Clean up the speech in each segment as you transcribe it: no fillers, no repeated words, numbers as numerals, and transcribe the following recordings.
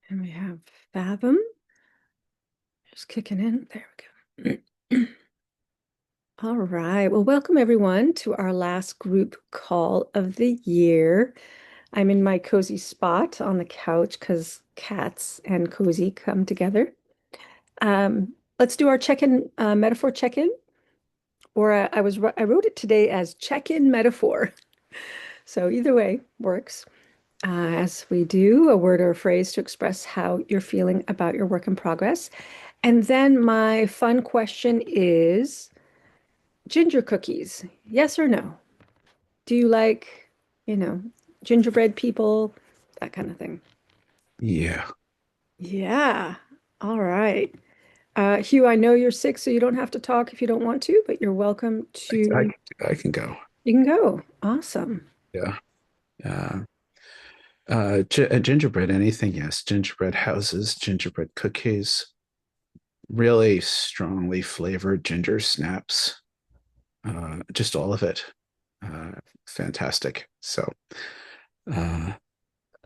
And we have Fathom just kicking in. There we go. All right. Well, welcome everyone to our last group call of the year. I'm in my cozy spot on the couch because cats and cozy come together. Let's do our check-in metaphor check-in. Or I wrote it today as check-in metaphor. So either way works. As we do, a word or a phrase to express how you're feeling about your work in progress. And then my fun question is ginger cookies, yes or no? Do you like, you know, gingerbread people, that kind of thing? Yeah, Yeah. All right. Hugh, I know you're sick, so you don't have to talk if you don't want to, but you're welcome I, to. I can go. You can go. Awesome. Yeah. Uh, gingerbread, anything, yes. Gingerbread houses, gingerbread cookies, really strongly flavored ginger snaps, just all of it. Uh, Fantastic. So, uh,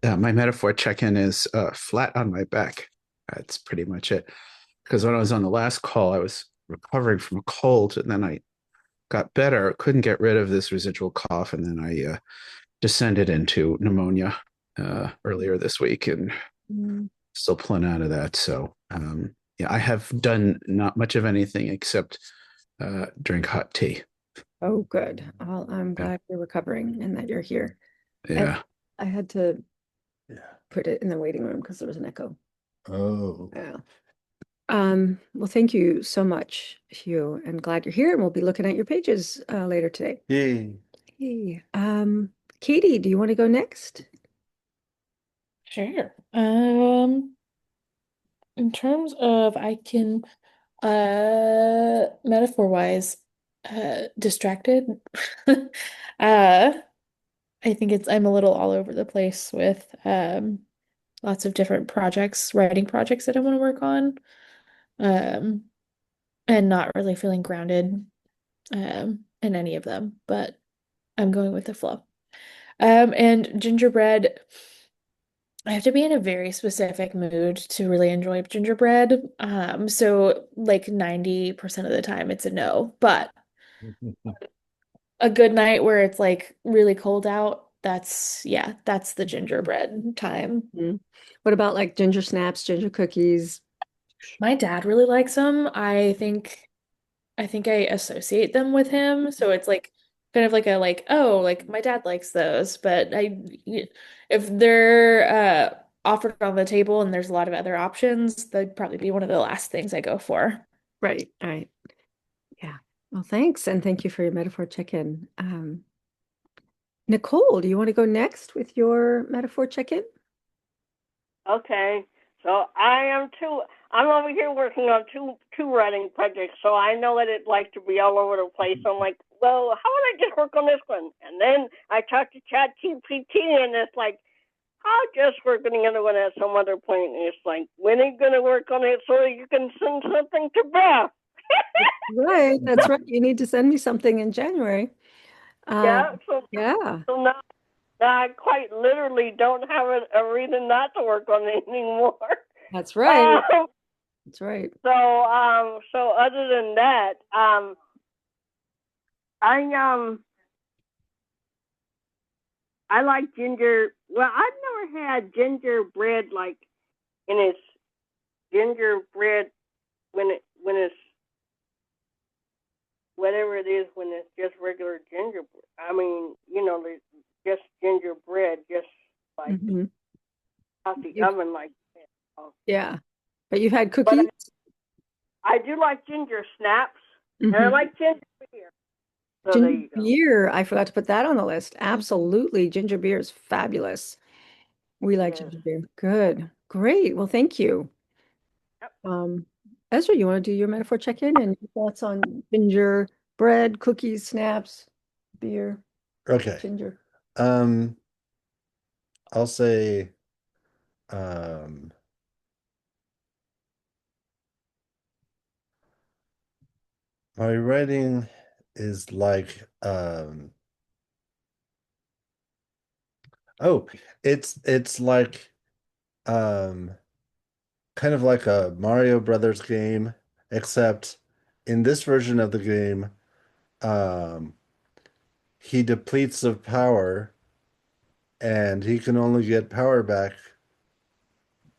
my metaphor check-in is flat on my back. That's pretty much it. Because when I was on the last call, I was recovering from a cold, and then I got better, couldn't get rid of this residual cough, and then I descended into pneumonia earlier this week and Mm. still pulling out of that. So, yeah, I have done not much of anything except drink hot tea. Oh, good. Well, I'm Yeah. glad you're recovering and that you're here. I Yeah. I had to Yeah. put it in the waiting room because there was an echo. Oh, Yeah. Well, thank you so much, Hugh, and glad you're here. And we'll be looking at your pages later today. yay. Hey, Katie, do you want to go next? Sure. In terms of I can metaphor wise, distracted. Uh I think I'm a little all over the place with lots of different projects, writing projects that I want to work on. Um and not really feeling grounded in any of them, but I'm going with the flow. And gingerbread. I have to be in a very specific mood to really enjoy gingerbread. So like 90% of the time it's a no, but a good night where it's like really cold out, yeah, that's the gingerbread time. Mm. What about like ginger snaps, ginger cookies? My dad really likes them. I think I associate them with him, so it's like kind of like a like, oh, like my dad likes those, but if they're offered on the table and there's a lot of other options, they'd probably be one of the last things I go for. Right, right. Yeah. Well, thanks. And thank you for your metaphor check-in. Nicole, do you want to go next with your metaphor check-in? Okay, so I'm over here working on two writing projects, so I know what it's like to be all over the place. So I'm like, well, how would I just work on this one? And then I talk to Chat GPT, and it's like, I'll just work on the other one at some other point. And it's like, when are you gonna work on it so you can send something to Beth? Right, that's right. You need to send me something in January. Yeah, Um, so yeah, so now I quite literally don't have a reason not to work on it anymore. that's right. Um, That's right. so other than that, I I like ginger. Well, I've never had gingerbread like in its gingerbread when it's whatever it is when it's just regular gingerbread. I mean, just gingerbread, just like Mhm. out the You've, oven, like. yeah, but you've had But cookies? I do like ginger snaps, and I Hmm. like ginger beer. So there Ginger you go. beer, I forgot to put that on the list. Absolutely. Ginger beer is fabulous. We like Yes. ginger beer. Good. Great. Well, thank you. Yep. Um, Ezra, you want to do your metaphor check-in and your thoughts on ginger bread, cookies, snaps, beer, Okay. ginger? Um, I'll say, um, my writing is like, oh, it's like, um, kind of like a Mario Brothers game, except in this version of the game, um, he depletes of power and he can only get power back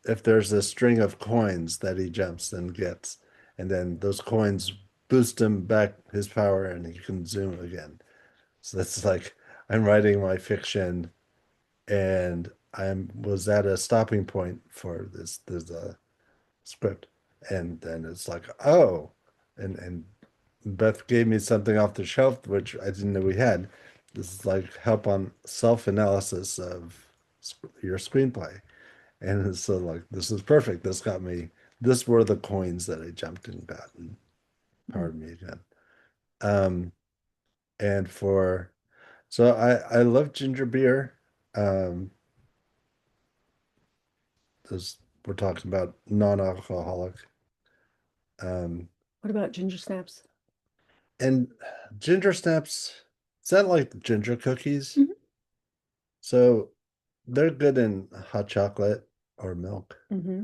if there's a string of coins that he jumps and gets. And then those coins boost him back his power and he can zoom again. So that's like I'm writing my fiction and I was at a stopping point for this script. And then it's like, oh, and Beth gave me something off the shelf, which I didn't know we had. This is like help on self-analysis of your screenplay. And so like, this is perfect. This were the coins that I jumped and got and powered me again. Um, and so I love ginger beer. Um, this, we're talking about non-alcoholic. What about ginger snaps? And ginger snaps, is that like ginger cookies? Mhm. So they're good in hot chocolate or milk. Mm-hmm.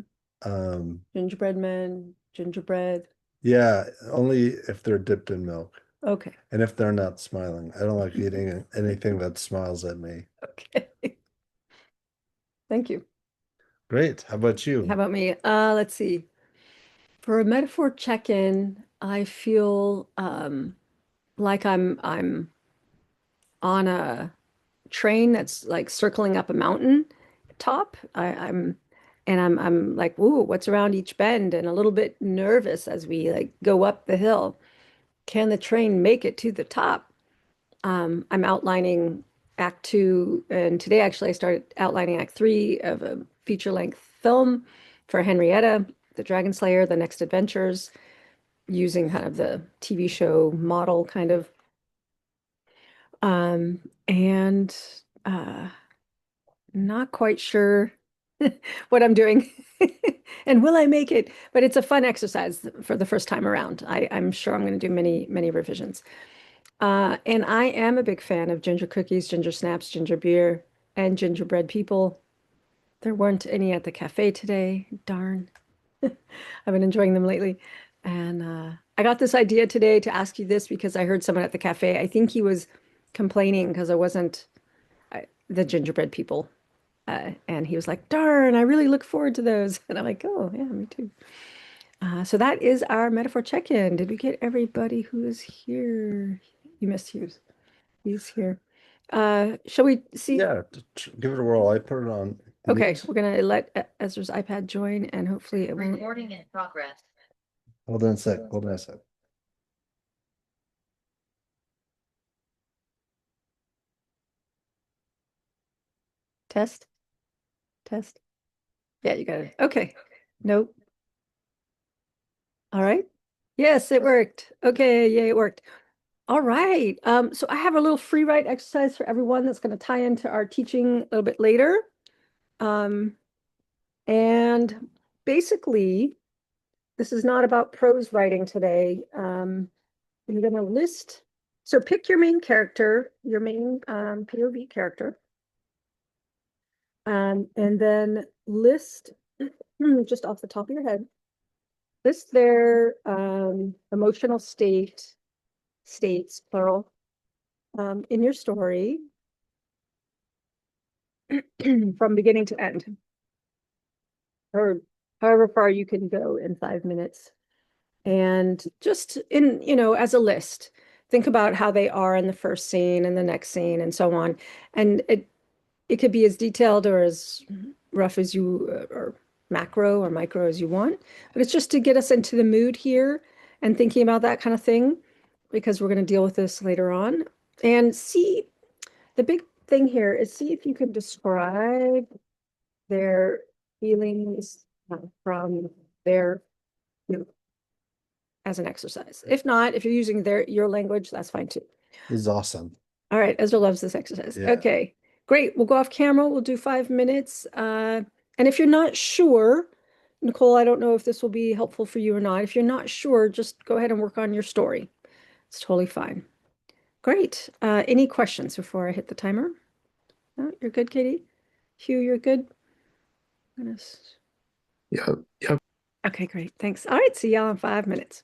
Um, Gingerbread men, gingerbread. yeah, only if they're dipped in milk Okay. and if they're not smiling. I don't like eating anything that smiles at me. Okay. Thank you. Great. How about How you? about me? Let's see. For a metaphor check-in, I feel like I'm on a train that's like circling up a mountain top. I'm like, ooh, what's around each bend? And a little bit nervous as we like go up the hill. Can the train make it to the top? I'm outlining Act Two, and today actually I started outlining Act Three of a feature-length film for Henrietta, the Dragon Slayer, The Next Adventures, using kind of the TV show model kind of. And uh, not quite sure what I'm doing and will I make it? But it's a fun exercise for the first time around. I'm sure I'm going to do many, many revisions. And I am a big fan of ginger cookies, ginger snaps, ginger beer, and gingerbread people. There weren't any at the cafe today. Darn. I've been enjoying them lately. And I got this idea today to ask you this because I heard someone at the cafe. I think he was complaining because I wasn't the gingerbread people. And he was like, darn, I really look forward to those. And I'm like, oh, yeah, me too. So that is our metaphor check-in. Did we get everybody who is here? You missed Hughes. He's here. Shall we see? Yeah, give it a whirl. I put it on. Okay, we're gonna let Ezra's iPad join and hopefully it won't. Recording in progress. Hold on a sec. Hold on a sec. Test. Test. Yeah, you got it. Okay. Nope. All right. Yes, it worked. Okay, yay, it worked. All right. So I have a little free write exercise for everyone that's going to tie into our teaching a little bit later. And basically, this is not about prose writing today. You're going to list, so pick your main character, your main POV character, and then list, just off the top of your head, list their emotional states, plural, in your story from beginning to end, or however far you can go in 5 minutes. And just in, as a list, think about how they are in the first scene and the next scene and so on. And it could be as detailed or as rough as you, or macro or micro as you want, but it's just to get us into the mood here and thinking about that kind of thing, because we're going to deal with this later on. And see, the big thing here is see if you can describe their feelings from their, as an exercise. If not, if you're using your language, that's fine too. This is awesome. All right, Ezra loves this exercise. Yeah. Okay, great. We'll go off camera. We'll do 5 minutes. And if you're not sure, Nicole, I don't know if this will be helpful for you or not. If you're not sure, just go ahead and work on your story. It's totally fine. Great. Any questions before I hit the timer? No, you're good, Katie? Hugh, you're good? Yep. Okay, great. Thanks. All right, see y'all in 5 minutes.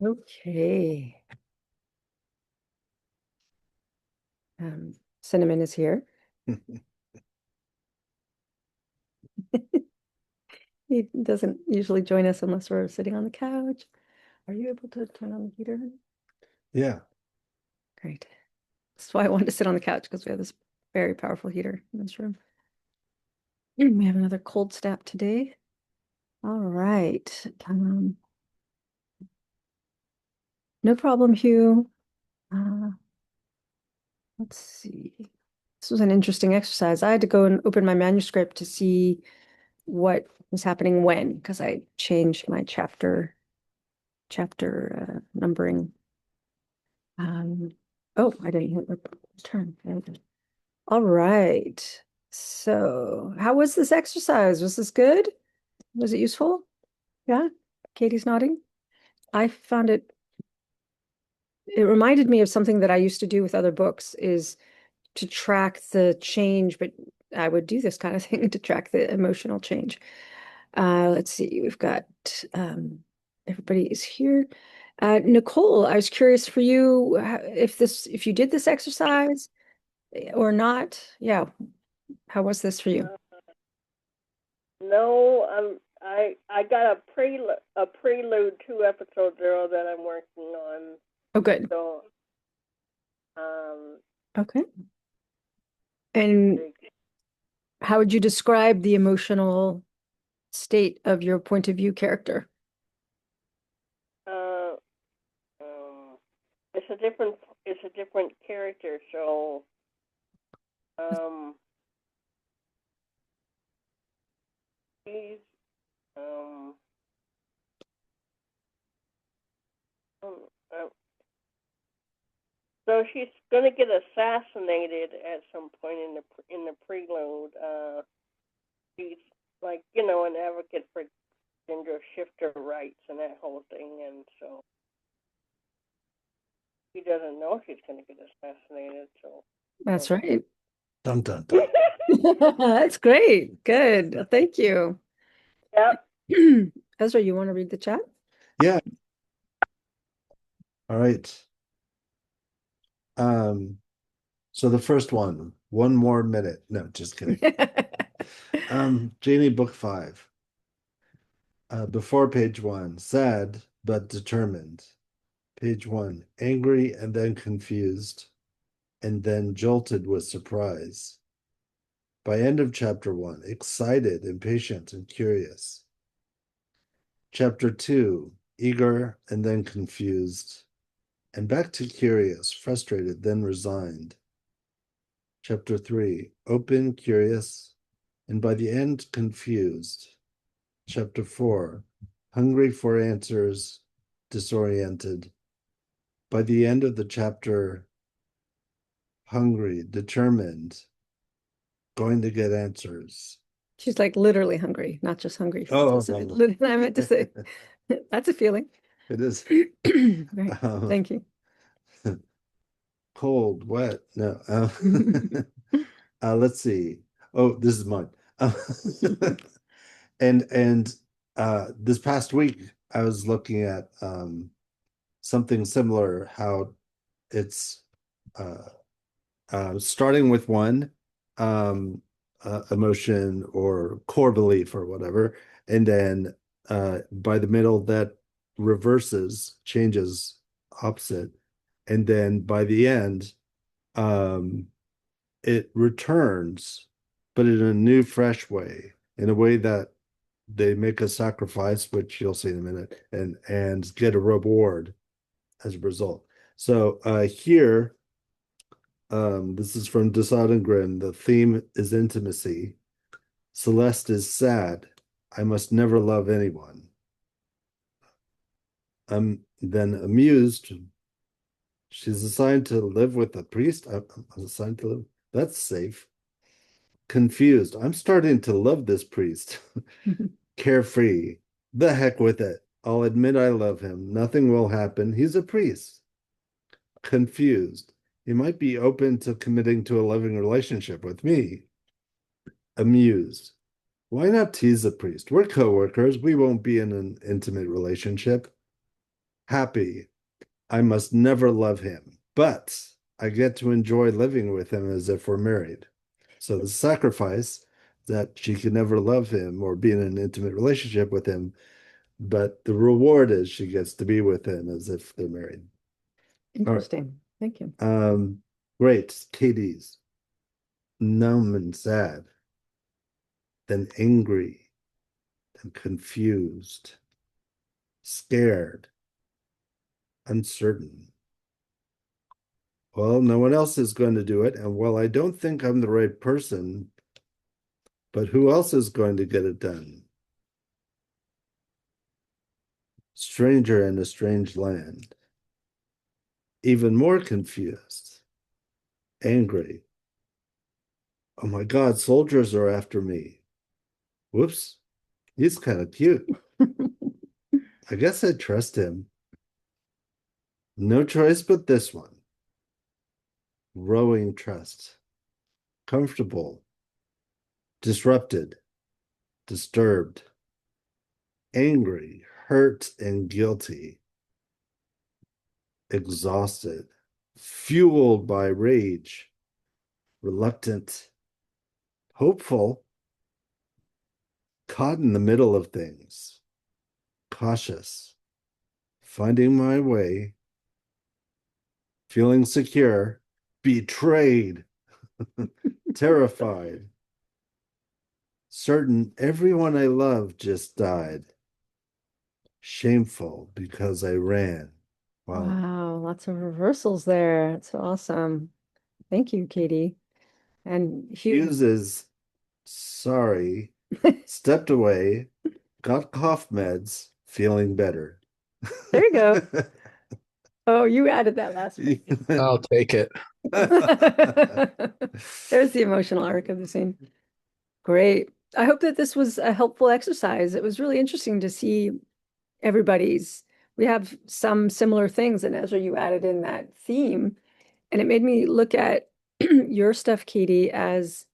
Okay. Cinnamon is here. He doesn't usually join us unless we're sitting on the couch. Are you able to turn on the heater? Yeah. Great. That's why I wanted to sit on the couch, because we have this very powerful heater in this room. We have another cold snap today. All right. No problem, Hugh. Let's see. This was an interesting exercise. I had to go and open my manuscript to see what was happening when, because I changed my chapter numbering. Oh, I didn't hit return. All right. So, how was this exercise? Was this good? Was it useful? Yeah. Katie's nodding. I found it reminded me of something that I used to do with other books, is to track the change, but I would do this kind of thing to track the emotional change. Let's see, we've got everybody is here. Nicole, I was curious for you if you did this exercise or not. Yeah, how was this for you? No, I got a prelude 2 episode 0 that I'm working on. Oh, good. So Okay. And how would you describe the emotional state of your point of view character? It's a different character, so he's so she's gonna get assassinated at some point in the prelude. She's like, an advocate for gender shifter rights and that whole thing, and so she doesn't know she's gonna get assassinated. So That's right. Dun, dun, dun. That's great. Good. Thank you. Yep. Ezra, you want to read the chat? Yeah. All right. So the first one more minute. No, just kidding. Janie, book 5. Before page 1, sad but determined. Page 1, angry and then confused, and then jolted with surprise. By end of chapter 1, excited, impatient, and curious. Chapter 2, eager and then confused, and back to curious, frustrated, then resigned. Chapter 3, open, curious, and by the end, confused. Chapter 4, hungry for answers, disoriented. By the end of the chapter, hungry, determined, going to get answers. She's like literally hungry, not just hungry. Oh, I meant to say that's a feeling. It is. Right. Thank you. Cold, wet. No. Let's see. Oh, this is mine. And this past week, I was looking at something similar, how it's starting with one emotion or core belief or whatever, and then by the middle that reverses, changes opposite, and then by the end it returns, but in a new, fresh way, in a way that they make a sacrifice, which you'll see in a minute, and get a reward as a result. So here, this is from Desaad and Grimm. The theme is intimacy. Celeste is sad. I must never love anyone. Then amused. She's assigned to live with a priest. I'm assigned to live. That's safe. Confused. I'm starting to love this priest. Carefree. The heck with it. I'll admit I love him. Nothing will happen. He's a priest. Confused. He might be open to committing to a loving relationship with me. Amused. Why not tease the priest? We're co-workers. We won't be in an intimate relationship. happy. I must never love him, but I get to enjoy living with him as if we're married. So the sacrifice that she can never love him or be in an intimate relationship with him, but the reward is she gets to be with him as if they're married. Interesting. Thank you. Great. Katie's numb and sad, then angry, then confused, scared, uncertain. Well, no one else is going to do it. And while I don't think I'm the right person, but who else is going to get it done? Stranger in a strange land. Even more confused, angry. Oh my God, soldiers are after me. Whoops, he's kind of cute. I guess I trust him. No choice but this one. Rowing trust. Comfortable. Disrupted. Disturbed. Angry. Hurt and guilty. Exhausted. Fueled by rage. Reluctant. Hopeful. Caught in the middle of things. Cautious. Finding my way. Feeling secure. Betrayed. Terrified. Certain everyone I love just died. Shameful because I ran. Wow. Wow, lots of reversals there. It's awesome. Thank you, Katie. And Hugh, Hughes is sorry, stepped away, got cough meds, feeling better. There you go. Oh, you added that last one. I'll take it. There's the emotional arc of the scene. Great. I hope that this was a helpful exercise. It was really interesting to see everybody's. We have some similar things, and Ezra, you added in that theme, and it made me look at your stuff, Katie, as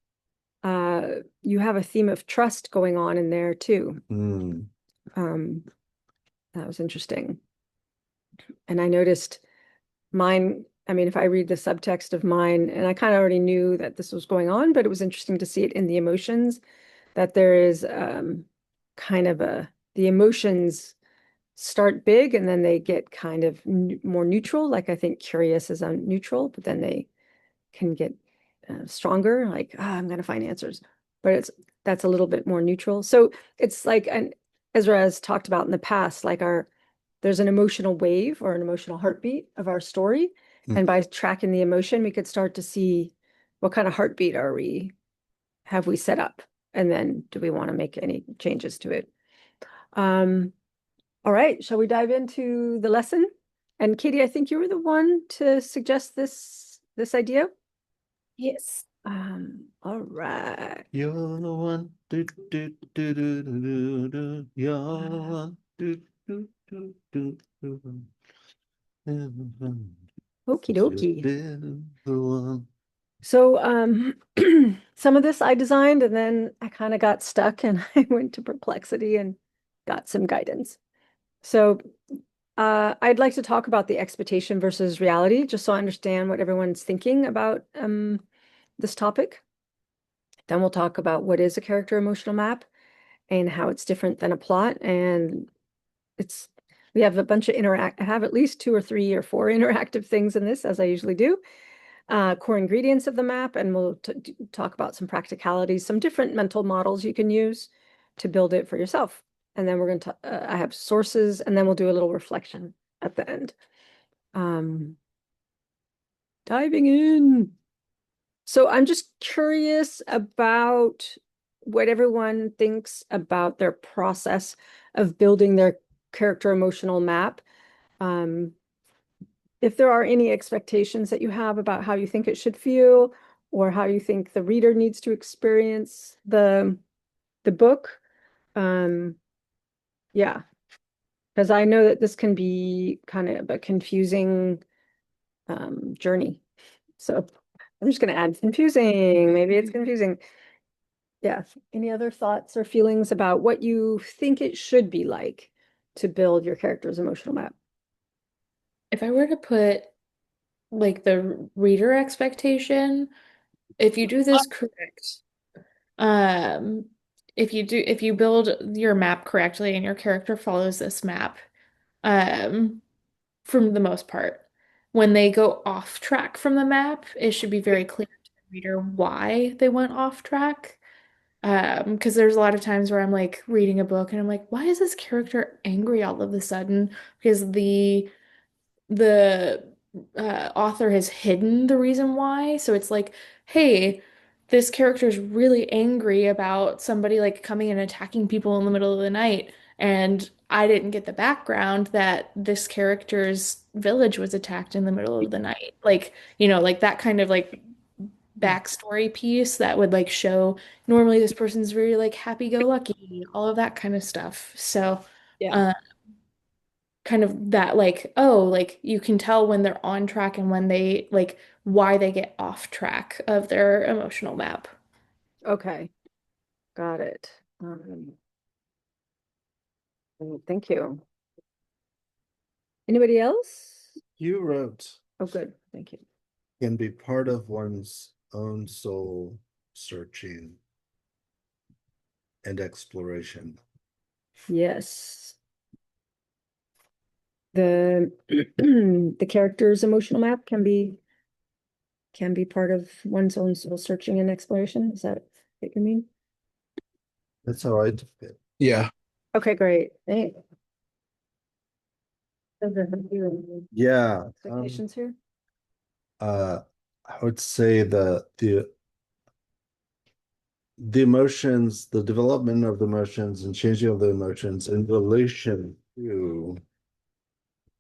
you have a theme of trust going on in there too. That was interesting. And I noticed mine, I mean, if I read the subtext of mine, and I kind of already knew that this was going on, but it was interesting to see it in the emotions, that there is kind of the emotions start big and then they get kind of more neutral. Like I think curious is neutral, but then they can get stronger, like, I'm going to find answers. But that's a little bit more neutral. So it's like, and Ezra has talked about in the past, like there's an emotional wave or an emotional heartbeat of our story. And by tracking the emotion, we could start to see what kind of heartbeat have we set up? And then do we want to make any changes to it? All right, shall we dive into the lesson? And Katie, I think you were the one to suggest this idea. Yes. All right. You're the one. Do, do, do, do, do, do. You're the one. Do, do, do, do, do. Okie dokie. The one. So some of this I designed and then I kind of got stuck and I went to Perplexity and got some guidance. So I'd like to talk about the expectation versus reality, just so I understand what everyone's thinking about this topic. Then we'll talk about what is a character emotional map and how it's different than a plot. And we have a bunch of I have at least 2 or 3 or 4 interactive things in this, as I usually do. Core ingredients of the map, and we'll talk about some practicalities, some different mental models you can use to build it for yourself. And then we're going to, I have sources, and then we'll do a little reflection at the end. Diving in. So I'm just curious about what everyone thinks about their process of building their character emotional map. If there are any expectations that you have about how you think it should feel, or how you think the reader needs to experience the book. Yeah, because I know that this can be kind of a confusing journey. So I'm just going to add confusing. Maybe it's confusing. Yeah. Any other thoughts or feelings about what you think it should be like to build your character's emotional map? if I were to put like the reader expectation, if you do this correct, um, if you build your map correctly and your character follows this map, um, from the most part, when they go off track from the map, it should be very clear to the reader why they went off track. Because there's a lot of times where I'm like reading a book and I'm like, why is this character angry all of a sudden? Because the author has hidden the reason why. So it's like, hey, this character is really angry about somebody like coming and attacking people in the middle of the night. And I didn't get the background that this character's village was attacked in the middle of the night. Like, like that kind of like backstory piece that would like show normally this person's very like happy-go-lucky, all of that kind of stuff. So, Yeah. uh, kind of that like, oh, like you can tell when they're on track and when they like why they get off track of their emotional map. Okay. Got it. Thank you. Anybody else? You wrote, Oh, good. Thank you. can be part of one's own soul searching and exploration. Yes. The the character's emotional map can be part of one's own soul searching and exploration. Is that what you mean? That's how I took it. Yeah. Okay, great. Thanks. Yeah. Expectations here? I would say the emotions, the development of the emotions and changing of the emotions in relation to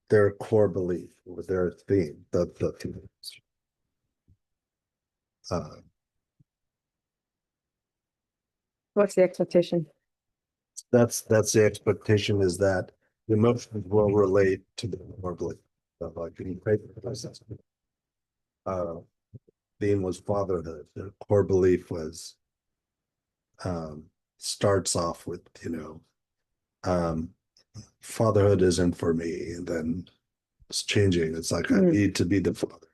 their core belief or their theme, the themes. What's the expectation? That's the expectation, is that the emotions will relate to the core belief. So like in the process. Theme was fatherhood. The core belief was starts off with, fatherhood isn't for me, and then it's changing. It's like I need to be the father.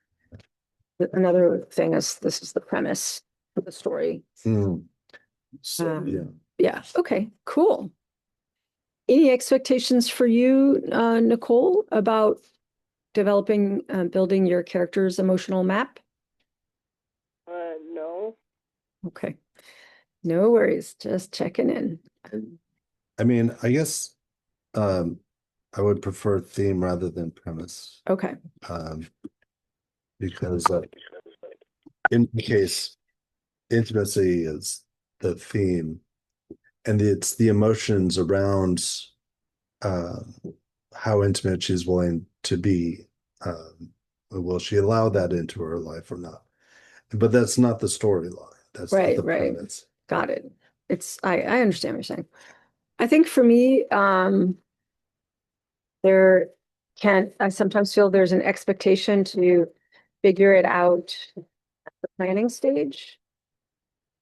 Another thing is this is the premise of the story. So yeah. Yeah. Okay, cool. Any expectations for you, Nicole, about developing, building your character's emotional map? No. Okay. No worries. Just checking in. I mean, I guess I would prefer theme rather than premise. Okay. Because in the case, intimacy is the theme, and it's the emotions around how intimate she's willing to be. Will she allow that into her life or not? But that's not the storyline. That's not Right, the right. premise. Got it. I understand what you're saying. I think for me, I sometimes feel there's an expectation to figure it out at the planning stage,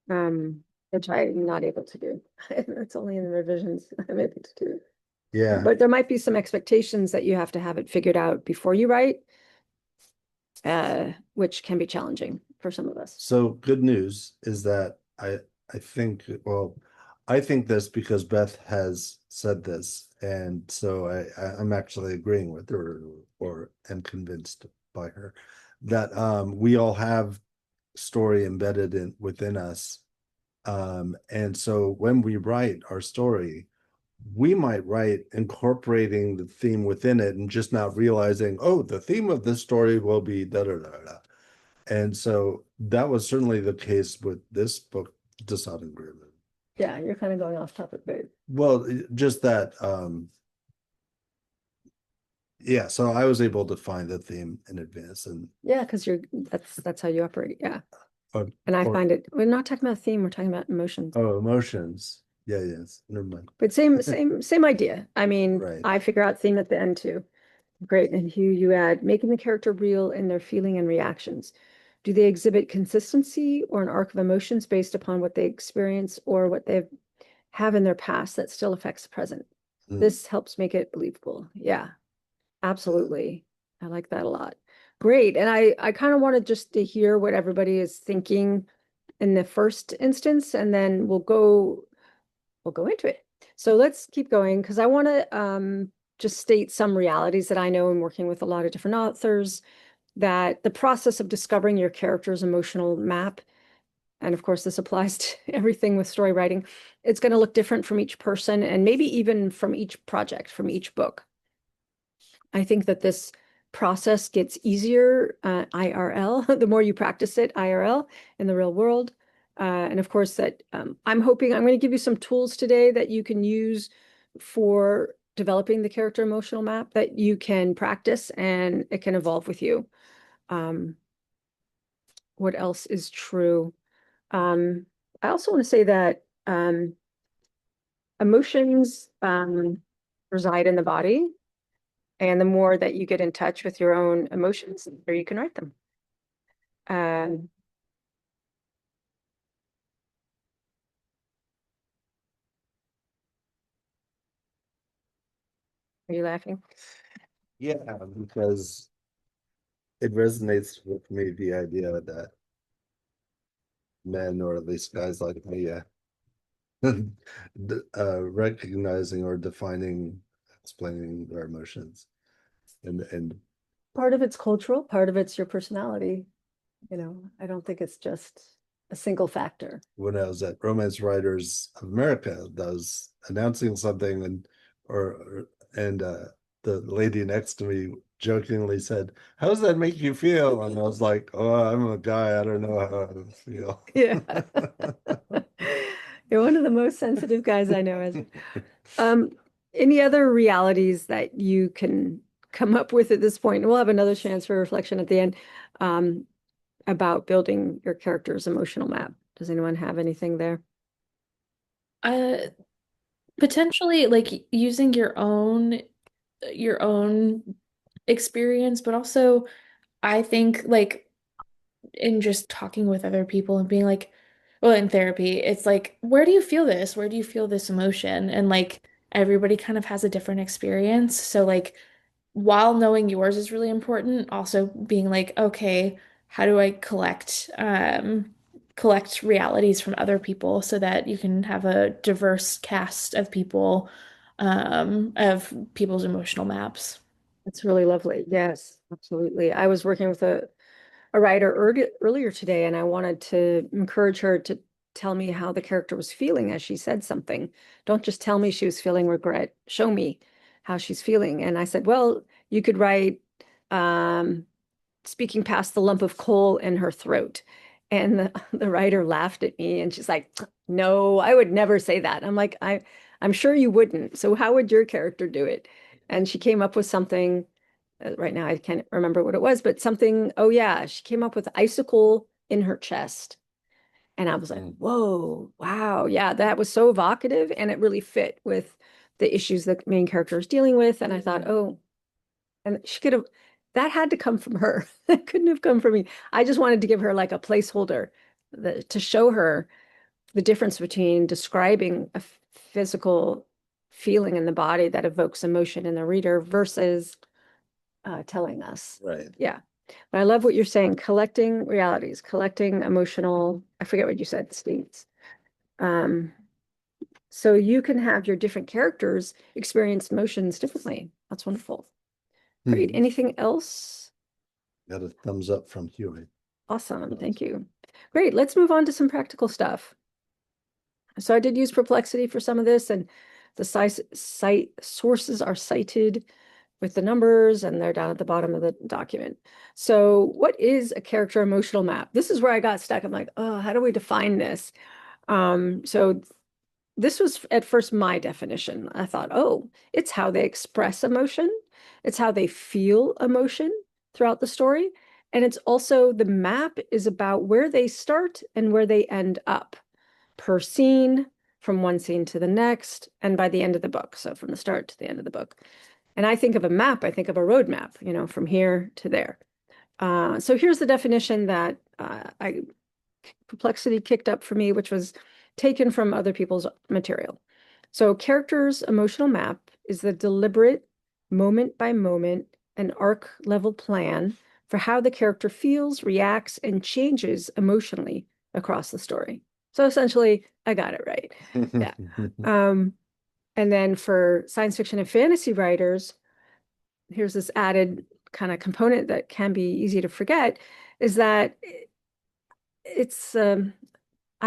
which I'm not able to do. It's only in the revisions I'm able to do. Yeah. But there might be some expectations that you have to have it figured out before you write, which can be challenging for some of us. So good news is that I think, well, I think this because Beth has said this, and so I'm actually agreeing with her, or am convinced by her that we all have story embedded within us. And so when we write our story, we might write incorporating the theme within it and just not realizing, oh, the theme of this story will be da da da da. And so that was certainly the case with this book, Decided Agreement. Yeah, you're kind of going off topic, babe. Well, just that, yeah, so I was able to find the theme in advance, and Yeah, because that's how you operate. Yeah. or, And I or- find it, we're not talking about theme, we're talking about emotions. oh, emotions. Yeah, yes, never mind. But same idea. I mean, Right. I figure out theme at the end too. Great. And Hugh, you add making the character real in their feeling and reactions. Do they exhibit consistency or an arc of emotions based upon what they experience or what they have in their past that still affects the present? This helps make it believable. Yeah, absolutely. I like that a lot. Great. And I kind of wanted just to hear what everybody is thinking in the first instance, and then we'll go into it. So let's keep going because I want to just state some realities that I know in working with a lot of different authors, that the process of discovering your character's emotional map, and of course this applies to everything with story writing, it's going to look different from each person and maybe even from each project, from each book. I think that this process gets easier IRL, the more you practice it IRL in the real world. And of course that I'm hoping I'm going to give you some tools today that you can use for developing the character emotional map that you can practice and it can evolve with you. What else is true? I also want to say that emotions reside in the body. And the more that you get in touch with your own emotions, the better you can write them. Are you laughing? Yeah, because it resonates with me, the idea that men, or at least guys like me, recognizing or defining, explaining their emotions, and Part of it's cultural, part of it's your personality. You know, I don't think it's just a single factor. when I was at Romance Writers of America, that was announcing something, and the lady next to me jokingly said, "How does that make you feel?" And I was like, "Oh, I'm a guy. I don't know how I feel." Yeah. You're one of the most sensitive guys I know. Any other realities that you can come up with at this point? And we'll have another chance for reflection at the end about building your character's emotional map. Does anyone have anything there? Potentially like using your own experience, but also I think like in just talking with other people and being like, well, in therapy, it's like, where do you feel this? Where do you feel this emotion? And like everybody kind of has a different experience. So like while knowing yours is really important, also being like, okay, how do I collect realities from other people so that you can have a diverse cast of people's emotional maps. That's really lovely. Yes, absolutely. I was working with a writer earlier today, and I wanted to encourage her to tell me how the character was feeling as she said something. Don't just tell me she was feeling regret. Show me how she's feeling. And I said, well, you could write speaking past the lump of coal in her throat. And the writer laughed at me and she's like, no, I would never say that. I'm like, I'm sure you wouldn't. So how would your character do it? And she came up with something. Right now, I can't remember what it was, but something. Oh, yeah. She came up with icicle in her chest. And I was like, whoa, wow. Yeah, that was so evocative. And it really fit with the issues the main character is dealing with. And I thought, oh, and she could have, that had to come from her. That couldn't have come from me. I just wanted to give her like a placeholder to show her the difference between describing a physical feeling in the body that evokes emotion in the reader versus telling us. Right. Yeah. But I love what you're saying, collecting realities, collecting emotional, I forget what you said, states. So you can have your different characters experience emotions differently. That's wonderful. Great. Anything else? Got a thumbs up from Huey. Awesome. Thank you. Great. Let's move on to some practical stuff. So I did use Perplexity for some of this, and the site sources are cited with the numbers, and they're down at the bottom of the document. So what is a character emotional map? This is where I got stuck. I'm like, oh, how do we define this? So this was at first my definition. I thought, oh, it's how they express emotion. It's how they feel emotion throughout the story. And it's also the map is about where they start and where they end up per scene, from one scene to the next, and by the end of the book. So from the start to the end of the book. And I think of a map, I think of a roadmap, you know, from here to there. So here's the definition that Perplexity kicked up for me, which was taken from other people's material. So character's emotional map is the deliberate, moment by moment an arc level plan for how the character feels, reacts, and changes emotionally across the story. So essentially, I got it right. Yeah. And then for science fiction and fantasy writers, here's this added kind of component that can be easy to forget, is that it's I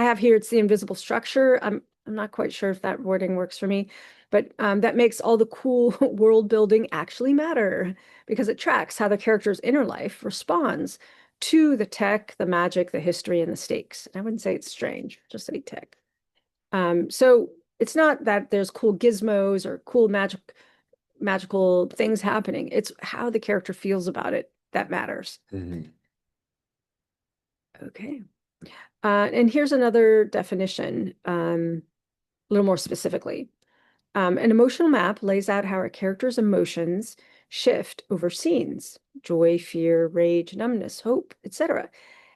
have here it's the invisible structure. I'm not quite sure if that wording works for me, but that makes all the cool world building actually matter because it tracks how the character's inner life responds to the tech, the magic, the history, and the stakes. And I wouldn't say it's strange, just say tech. So it's not that there's cool gizmos or cool magical things happening. It's how the character feels about it that matters. Mhm. Okay. And here's another definition, a little more specifically. An emotional map lays out how a character's emotions shift over scenes, joy, fear, rage, numbness, hope, etc.,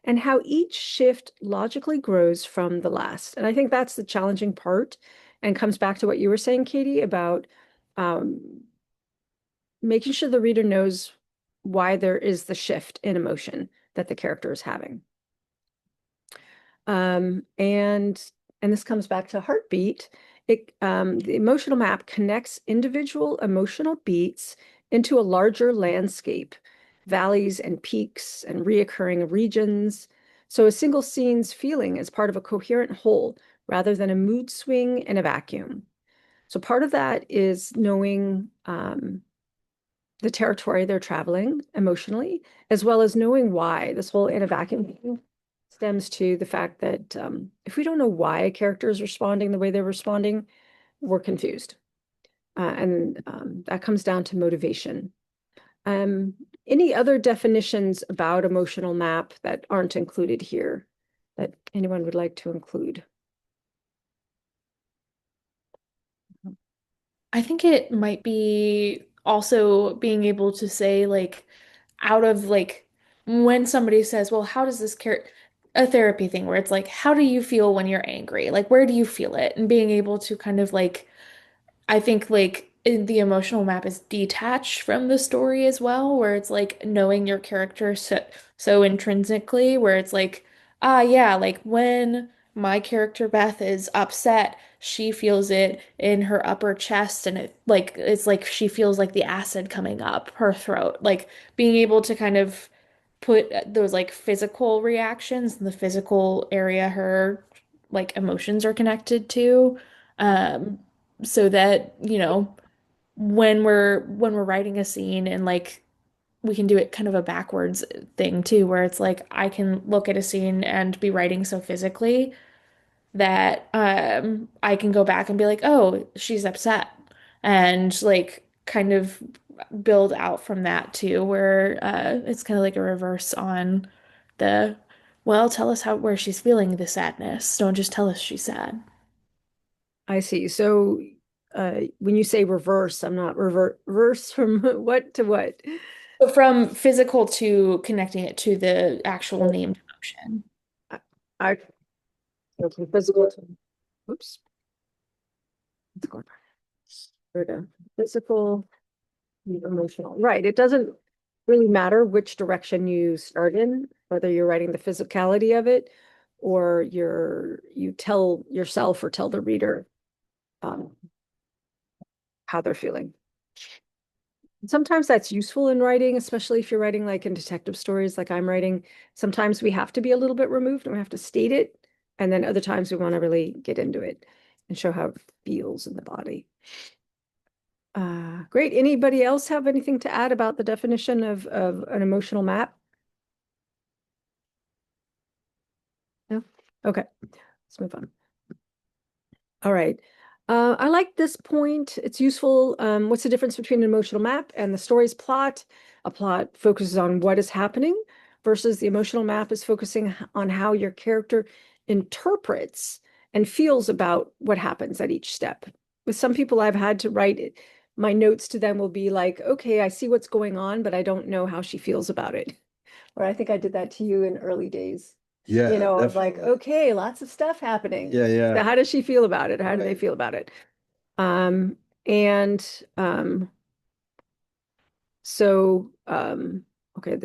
and how each shift logically grows from the last. And I think that's the challenging part and comes back to what you were saying, Katie, about making sure the reader knows why there is the shift in emotion that the character is having. And this comes back to heartbeat. The emotional map connects individual emotional beats into a larger landscape, valleys and peaks and reoccurring regions. So a single scene's feeling is part of a coherent whole rather than a mood swing in a vacuum. So part of that is knowing the territory they're traveling emotionally, as well as knowing why. This whole in a vacuum thing stems to the fact that if we don't know why a character is responding the way they're responding, we're confused. And that comes down to motivation. Any other definitions about emotional map that aren't included here that anyone would like to include? I think it might be also being able to say like out of like when somebody says, well, how does this care a therapy thing where it's like, how do you feel when you're angry? Like, where do you feel it? And being able to kind of like I think like the emotional map is detached from the story as well, where it's like knowing your character so intrinsically, where it's like, ah, yeah, like when my character Beth is upset, she feels it in her upper chest, and it's like she feels like the acid coming up her throat. Like being able to kind of put those like physical reactions in the physical area her like emotions are connected to. Um, so that, when we're writing a scene and like we can do it kind of a backwards thing too, where it's like I can look at a scene and be writing so physically that I can go back and be like, oh, she's upset. And like kind of build out from that too, where it's kind of like a reverse on the, well, tell us how where she's feeling the sadness. Don't just tell us she's sad. I see. So when you say reverse, I'm not reverse from what to what? So from physical to connecting it to the actual named emotion. I, I from physical to, oops, let's go back. To physical, emotional. Right. It doesn't really matter which direction you start in, whether you're writing the physicality of it or you tell yourself or tell the reader um, how they're feeling. Sometimes that's useful in writing, especially if you're writing like in detective stories like I'm writing. Sometimes we have to be a little bit removed and we have to state it. And then other times we want to really get into it and show how it feels in the body. Great. Anybody else have anything to add about the definition of an emotional map? No? Okay, let's move on. All right. I like this point. It's useful. What's the difference between an emotional map and the story's plot? A plot focuses on what is happening versus the emotional map is focusing on how your character interprets and feels about what happens at each step. With some people, I've had to write it. My notes to them will be like, okay, I see what's going on, but I don't know how she feels about it. Or I think I did that to you in early days. Yeah, I was like, definitely. okay, lots of stuff happening. Yeah, So yeah. how does she feel about it? How do they Right. feel about it? And So, okay,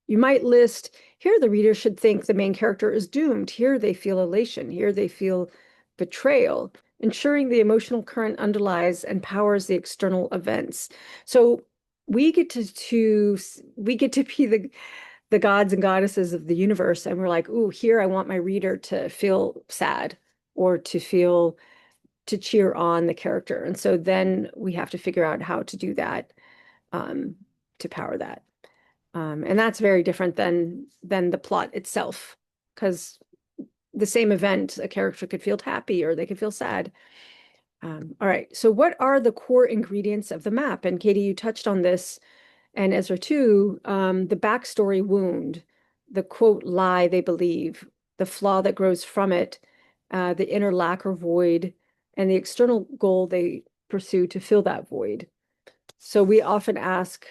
you might list, here the reader should think the main character is doomed. Here they feel elation. Here they feel betrayal, ensuring the emotional current underlies and powers the external events. So we get to be the gods and goddesses of the universe, and we're like, ooh, here I want my reader to feel sad or to cheer on the character. And so then we have to figure out how to do that, to power that. And that's very different than the plot itself, because the same event, a character could feel happy or they could feel sad. All right, so what are the core ingredients of the map? And Katie, you touched on this, and Ezra too, the backstory wound, the quote lie they believe, the flaw that grows from it, the inner lack or void, and the external goal they pursue to fill that void. So we often ask,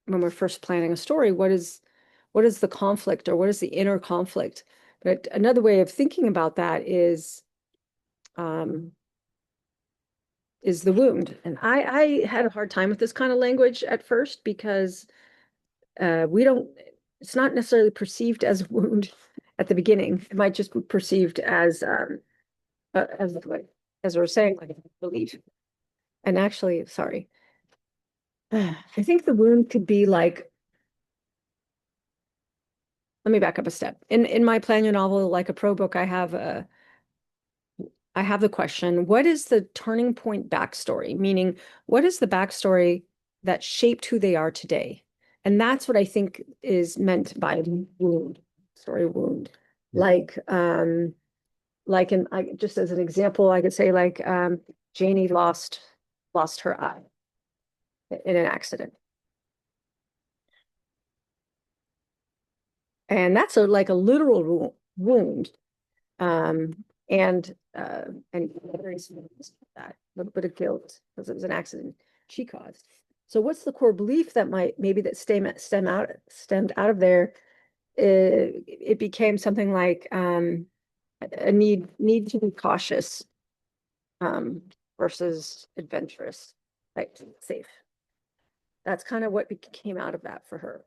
when we're first planning a story, what is the conflict, or what is the inner conflict? But another way of thinking about that is the wound. And I had a hard time with this kind of language at first, because it's not necessarily perceived as a wound at the beginning. It might just be perceived as we're saying, like belief. And actually, sorry, I think the wound could be like, let me back up a step. In my Plan Your Novel Like a Pro book, I have the question, what is the turning point backstory? Meaning, what is the backstory that shaped who they are today? And that's what I think is meant by wound, story wound. Like, just as an example, I could say like, Janie lost her eye in an accident. And that's like a literal wound. And very small that, a little bit of guilt because it was an accident she caused. So what's the core belief that stemmed out of there? It became something like a need to be cautious versus adventurous, like safe. That's kind of what came out of that for her,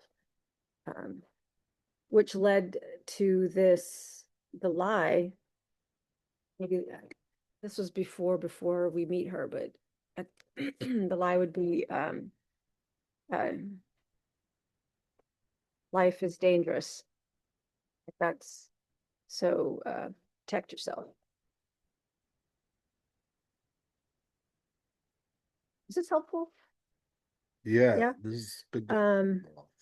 which led to the lie. Maybe this was before we meet her, but the lie would be life is dangerous. That's so protect yourself. Is this helpful? Yeah. This is big for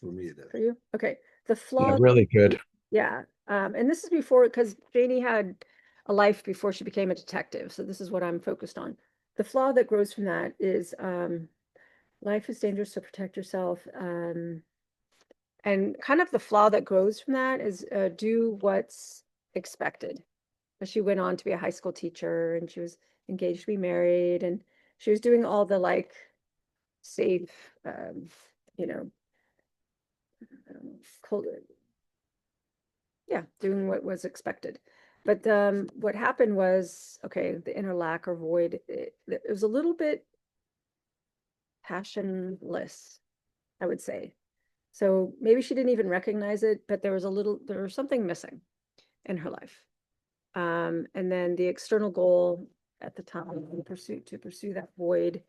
me. For you? Okay. The flaw. Yeah, really good. Yeah. And this is before, because Janie had a life before she became a detective. So this is what I'm focused on. The flaw that grows from that is life is dangerous, so protect yourself. And kind of the flaw that grows from that is do what's expected. She went on to be a high school teacher, and she was engaged to be married, and she was doing all the like safe, you know, I don't know, doing what was expected. But what happened was, okay, the inner lack or void, it was a little bit passionless, I would say. So maybe she didn't even recognize it, but there was something missing in her life. And then the external goal at the time, to pursue that void.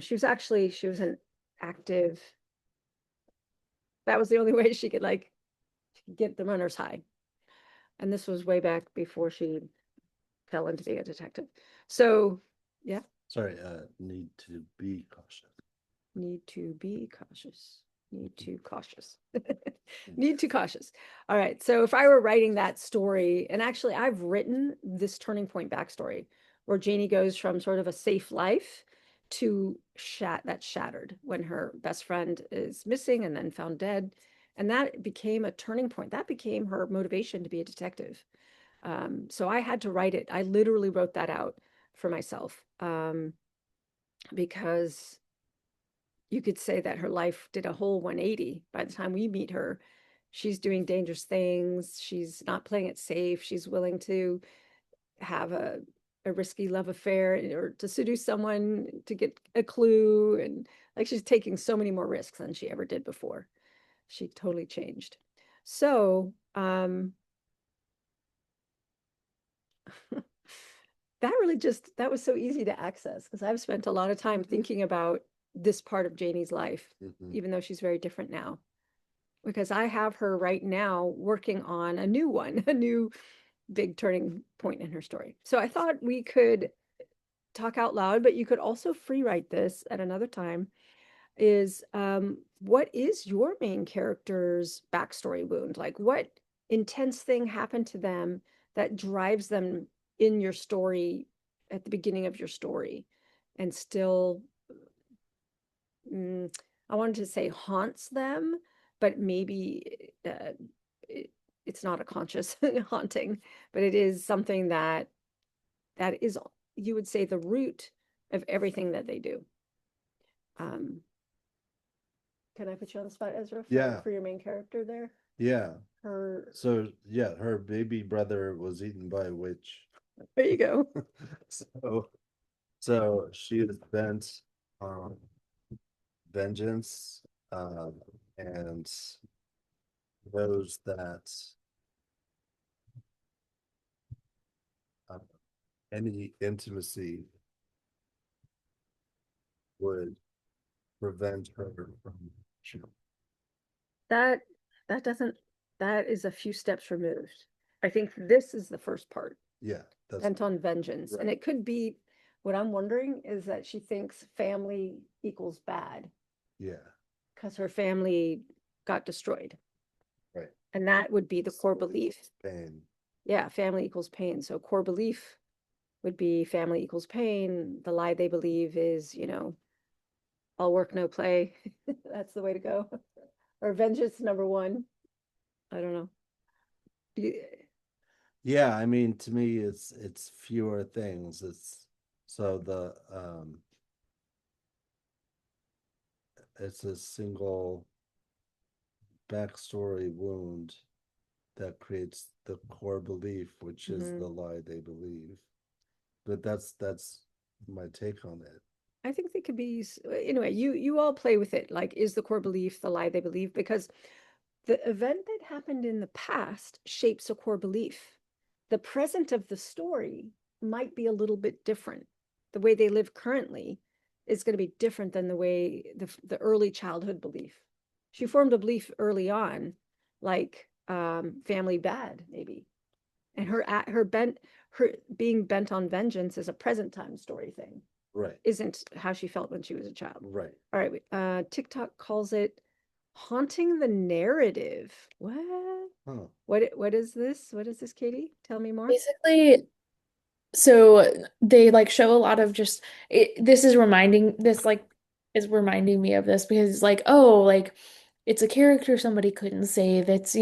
She was an active, that was the only way she could like get the runner's high. And this was way back before she fell into being a detective. So, yeah. Sorry, need to be cautious. Need to be cautious. Need to cautious. Need to cautious. All right. So if I were writing that story, and actually I've written this turning point backstory where Janie goes from sort of a safe life to that's shattered when her best friend is missing and then found dead. And that became a turning point. That became her motivation to be a detective. So I had to write it. I literally wrote that out for myself, because you could say that her life did a whole 180. By the time we meet her, she's doing dangerous things. She's not playing it safe. She's willing to have a a risky love affair or to seduce someone to get a clue. And like she's taking so many more risks than she ever did before. She totally changed. So, that was so easy to access because I've spent a lot of time thinking about this part of Janie's life, even though she's very different now. Because I have her right now working on a new one, a new big turning point in her story. So I thought we could talk out loud, but you could also free write this at another time. Is what is your main character's backstory wound? Like, what intense thing happened to them that drives them in your story at the beginning of your story and still, I wanted to say haunts them, but maybe it's not a conscious haunting, but it is something that is, you would say, the root of everything that they do. Can I put you on the spot, Ezra, Yeah. for your main character there? Yeah. Her, So yeah, her baby brother was eaten by a witch. there you go. So she is bent on vengeance, and knows that any intimacy would prevent her from That that doesn't that is a few steps removed. I think this is the first part, yeah, that's bent on vengeance. And right. it could be, what I'm wondering is that she thinks family equals bad Yeah, because her family got destroyed. right. And that would be the core belief. Pain. Yeah, family equals pain. So core belief would be family equals pain. The lie they believe is, all work, no play. That's the way to go. Or vengeance number one. I don't know. Yeah, I mean, to me it's fewer things. It's a single backstory wound that creates the core belief, which is the lie they believe. But that's my take on it. I think they could be, anyway, you all play with it. Like, is the core belief the lie they believe? Because the event that happened in the past shapes a core belief. The present of the story might be a little bit different. The way they live currently is going to be different than the way the early childhood belief. She formed a belief early on, like family bad, maybe. And her being bent on vengeance is a present time story thing. Right. Isn't how she felt when she was a child. Right. All right. TikTok calls it haunting the narrative. What? Huh. What is this? What is this, Katie? Tell me more. Basically, so they like show a lot of just this is reminding me of this because it's like, oh, like it's a character somebody couldn't save. It's,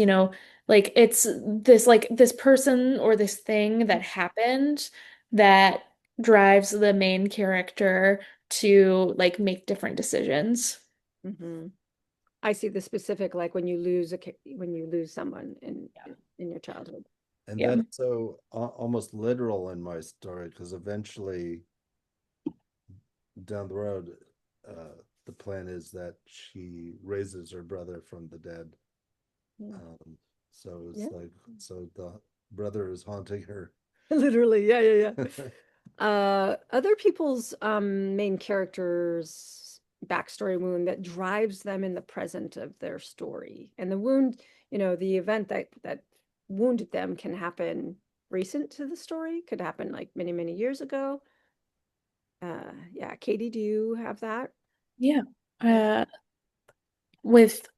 like it's this person or this thing that happened that drives the main character to like make different decisions. I see the specific, like when you lose someone in your childhood. And Yeah. that's so almost literal in my story because eventually down the road, the plan is that she raises her brother from the dead. So it's like, so the brother is haunting her. Literally, yeah. Other people's main characters' backstory wound that drives them in the present of their story. And the wound, the event that wounded them can happen recent to the story, could happen like many, many years ago. Yeah, Katie, do you have that? Yeah. With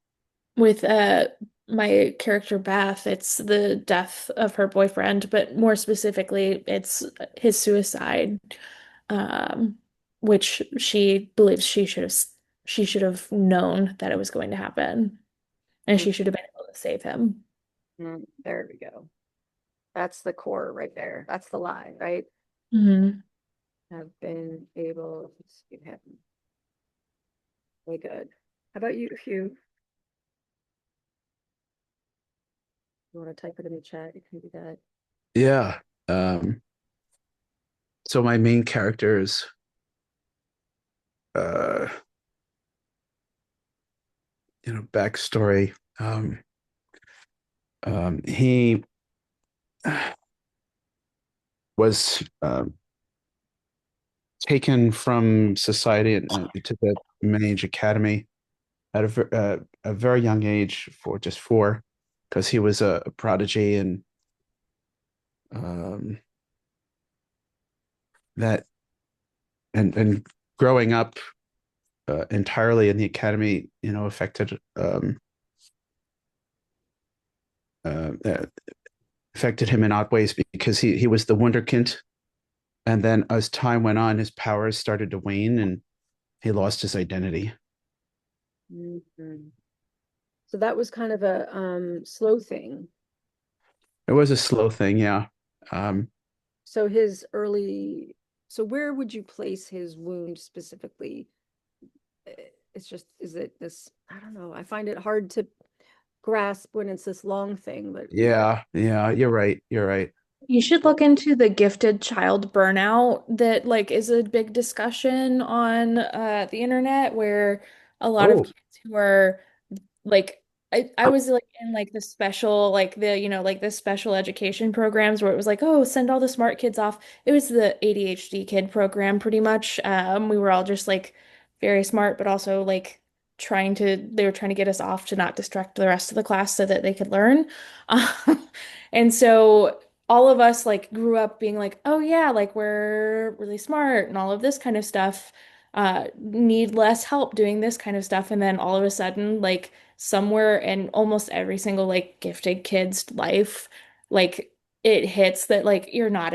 my character Beth, it's the death of her boyfriend, but more specifically, it's his suicide, um, which she believes she should have known that it was going to happen, and she should have been able to save him. There we go. That's the core right there. That's the lie, right? Have been able to save him. Very good. How about you, Hugh? You want to type it in the chat? You can do that. Yeah. So my main character's uh backstory. He was taken from society to the Mage Academy at a very young age, for just four, because he was a prodigy, and um, that and growing up entirely in the academy, uh, uh, affected him in odd ways, because he was the wunderkind, and then as time went on, his powers started to wane, and he lost his identity. Mhm. So that was kind of a slow thing. It was a slow thing, yeah. Um, So so where would you place his wound specifically? It's just, is it this, I don't know. I find it hard to grasp when it's this long thing, but yeah, you're right. You're right. You should look into the gifted child burnout that like is a big discussion on the internet where a lot of Oh, kids who are like I was like in like the special like the like the special education programs where it was like, oh, send all the smart kids off. It was the ADHD kid program pretty much. We were all just like very smart but also like they were trying to get us off to not distract the rest of the class so that they could learn. And so all of us like grew up being like, oh yeah, like we're really smart and all of this kind of stuff, need less help doing this kind of stuff. And then all of a sudden, like somewhere in almost every single like gifted kid's life, like it hits that like you're not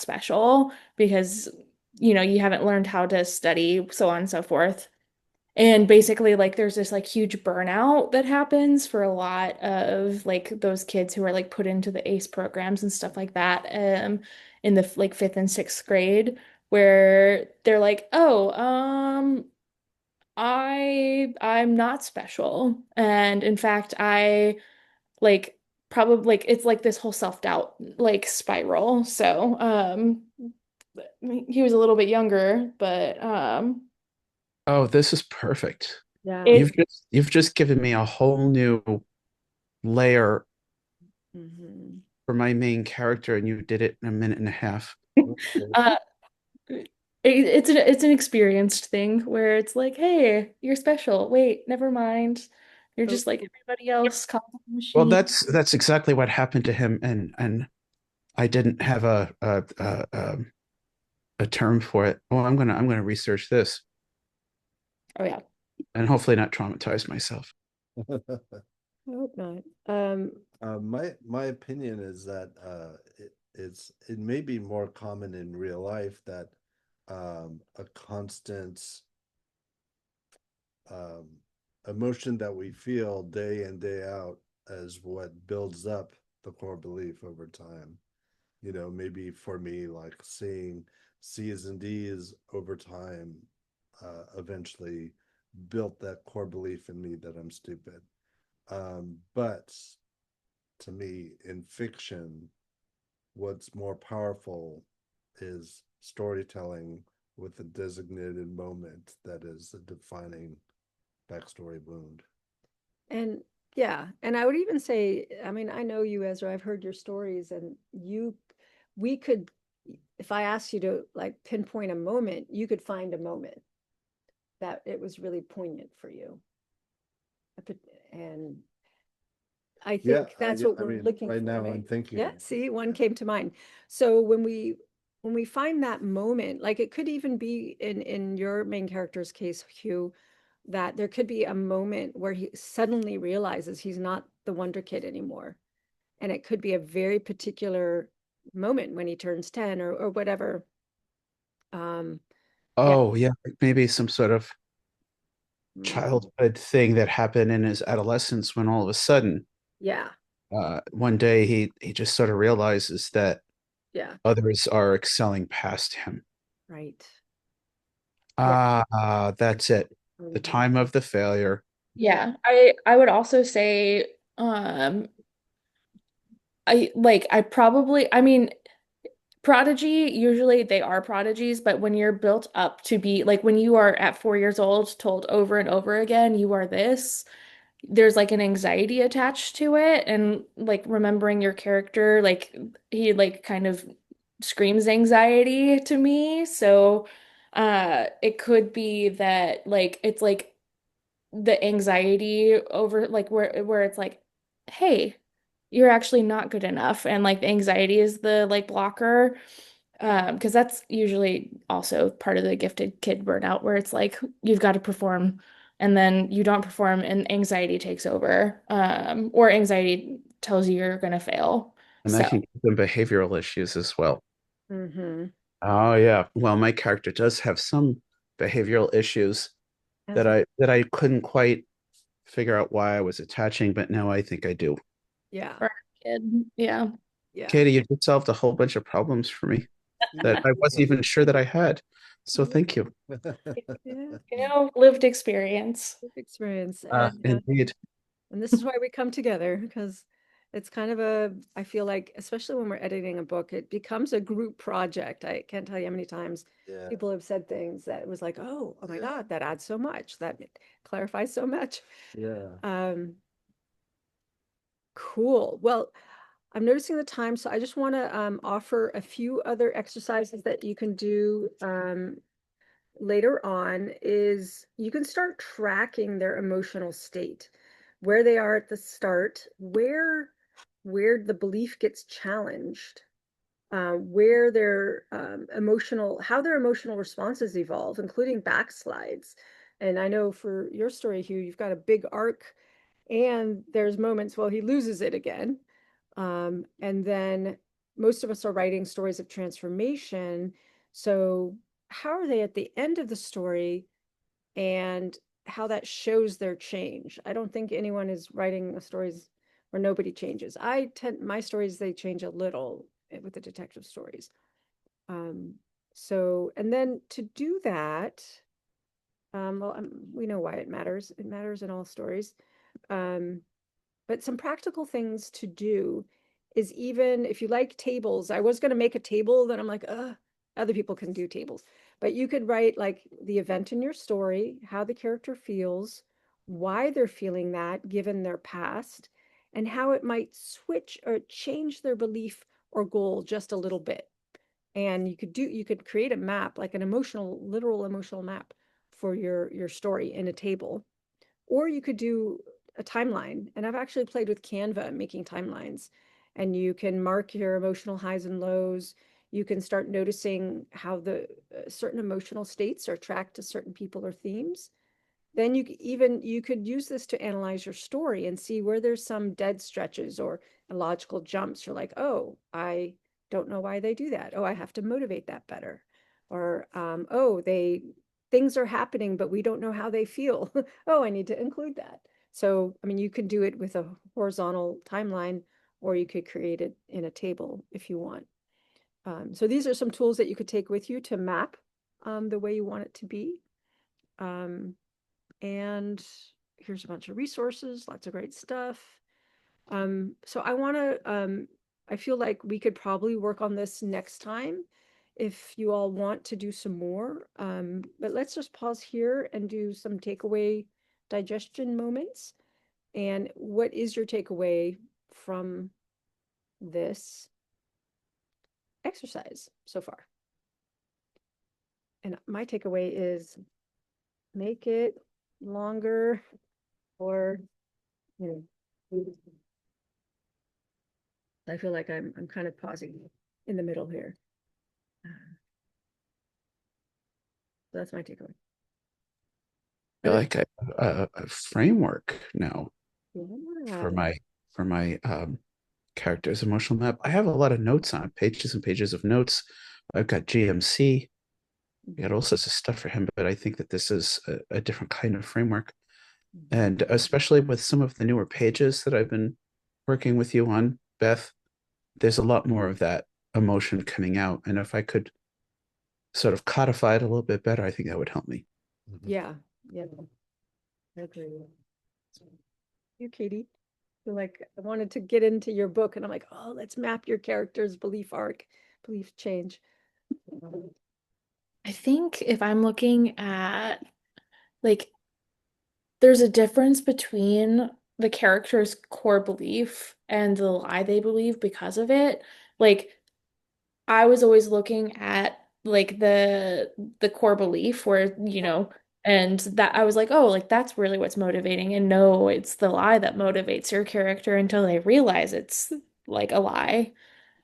special because you haven't learned how to study, so on and so forth. And basically, like, there's this like huge burnout that happens for a lot of like those kids who are like put into the ACE programs and stuff like that, in the like fifth and sixth grade, where they're like, oh, I'm not special, and in fact, I like probably like it's like this whole self-doubt like spiral. So, he was a little bit younger, but oh, this is perfect. yeah. it You've just given me a whole new layer Mhm. for my main character, and you did it in a minute and a half. Okay. uh it's an experienced thing where it's like, hey, you're special. Wait, never mind. You're Oh, just like everybody else. Call the Well, machine. that's exactly what happened to him, and I didn't have a term for it. Oh, I'm gonna research this Oh yeah. and hopefully not traumatize myself. I hope not. My opinion is that it may be more common in real life that a constant um, emotion that we feel day in day out is what builds up the core belief over time. Maybe for me, like seeing C's and D's over time, eventually built that core belief in me that I'm stupid. But to me, in fiction, what's more powerful is storytelling with a designated moment that is a defining backstory wound. And yeah, and I would even say, I mean, I know you, Ezra, I've heard your stories, and we could, if I asked you to like pinpoint a moment, you could find a moment that it was really poignant for you. And I Yeah, think that's yeah, what I we're mean, looking right for, now right? I'm thinking Yeah, of one. see, one Yeah. came to mind. So when we find that moment, like it could even be in your main character's case, Hugh, that there could be a moment where he suddenly realizes he's not the Wonder Kid anymore. And it could be a very particular moment when he turns 10 or whatever. Um, yeah. Oh, yeah, maybe some sort of Mhm. childhood thing that happened in his adolescence, when all of a sudden, Yeah. one day he just sort of realizes that Yeah. others are excelling past him. Right. Yeah. That's it. The Mhm. time of the failure. Yeah. Yeah. I would also say, I probably, I mean, Prodigy, usually they are prodigies, but when you're built up to be like when you are at 4 years old, told over and over again, you are this, there's like an anxiety attached to it. And like remembering your character, like he like kind of screams anxiety to me. So it could be that like it's like the anxiety over like where it's like, hey, you're actually not good enough. And like the anxiety is the like blocker. Because that's usually also part of the gifted kid burnout where it's like you've got to perform and then you don't perform and anxiety takes over. Or anxiety tells you you're gonna fail. And that So can give them behavioral issues as well. Mm-hmm. Oh yeah. Well, my character does have some behavioral issues As that I couldn't quite figure out why I was attaching, but now I think I do. yeah, for a kid, yeah. yeah. Katie, you just solved a whole bunch of problems for me that I wasn't even sure that I had. So thank you. Yeah, Lived experience. good experience. Indeed. And this is why we come together, because it's kind of I feel like, especially when we're editing a book, it becomes a group project. I can't tell you how many times Yeah. people have said things that it was like, oh my Yeah. God, that adds so much. That clarifies so much. Yeah. Cool. Well, I'm noticing the time, so I just want to offer a few other exercises that you can do later on. Is you can start tracking their emotional state, where they are at the start, where the belief gets challenged, where their how their emotional responses evolve, including backslides. And I know for your story, Hugh, you've got a big arc, and there's moments, well, he loses it again. And then most of us are writing stories of transformation. So how are they at the end of the story and how that shows their change? I don't think anyone is writing stories where nobody changes. My stories, they change a little with the detective stories. So, and then to do that, we know why it matters. It matters in all stories. Um, but some practical things to do is, even if you like tables, I was going to make a table, then I'm like, other people can do tables. But you could write like the event in your story, how the character feels, why they're feeling that given their past, and how it might switch or change their belief or goal just a little bit. And you could create a map, like an literal emotional map for your story in a table. Or you could do a timeline. And I've actually played with Canva making timelines. And you can mark your emotional highs and lows. You can start noticing how the certain emotional states are tracked to certain people or themes. Then you could use this to analyze your story and see where there's some dead stretches or illogical jumps. You're like, oh, I don't know why they do that. Oh, I have to motivate that better. Or oh, things are happening, but we don't know how they feel. Oh, I need to include that. So, I mean, you can do it with a horizontal timeline, or you could create it in a table if you want. So these are some tools that you could take with you to map the way you want it to be. And here's a bunch of resources, lots of great stuff. So I feel like we could probably work on this next time if you all want to do some more. But let's just pause here and do some takeaway digestion moments. And what is your takeaway from this exercise so far? And my takeaway is make it longer, or you know, I feel like I'm kind of pausing in the middle here. So that's my takeaway. I feel like I have a framework now Yeah. for my character's emotional map. I have a lot of notes on it, pages and pages of notes. I've got GMC. I got all sorts of stuff for him, but I think that this is a different kind of framework. And especially with some of the newer pages that I've been working with you on, Beth, there's a lot more of that emotion coming out. And if I could sort of codify it a little bit better, I think that would help me. Yeah. Yeah. I agree. You, Katie. Feel like I wanted to get into your book, and I'm like, oh, let's map your character's belief arc. belief change? I think if I'm looking at like there's a difference between the character's core belief and the lie they believe because of it. Like I was always looking at like the core belief where, and that I was like, oh, like that's really what's motivating. And no, it's the lie that motivates your character until they realize it's like a lie.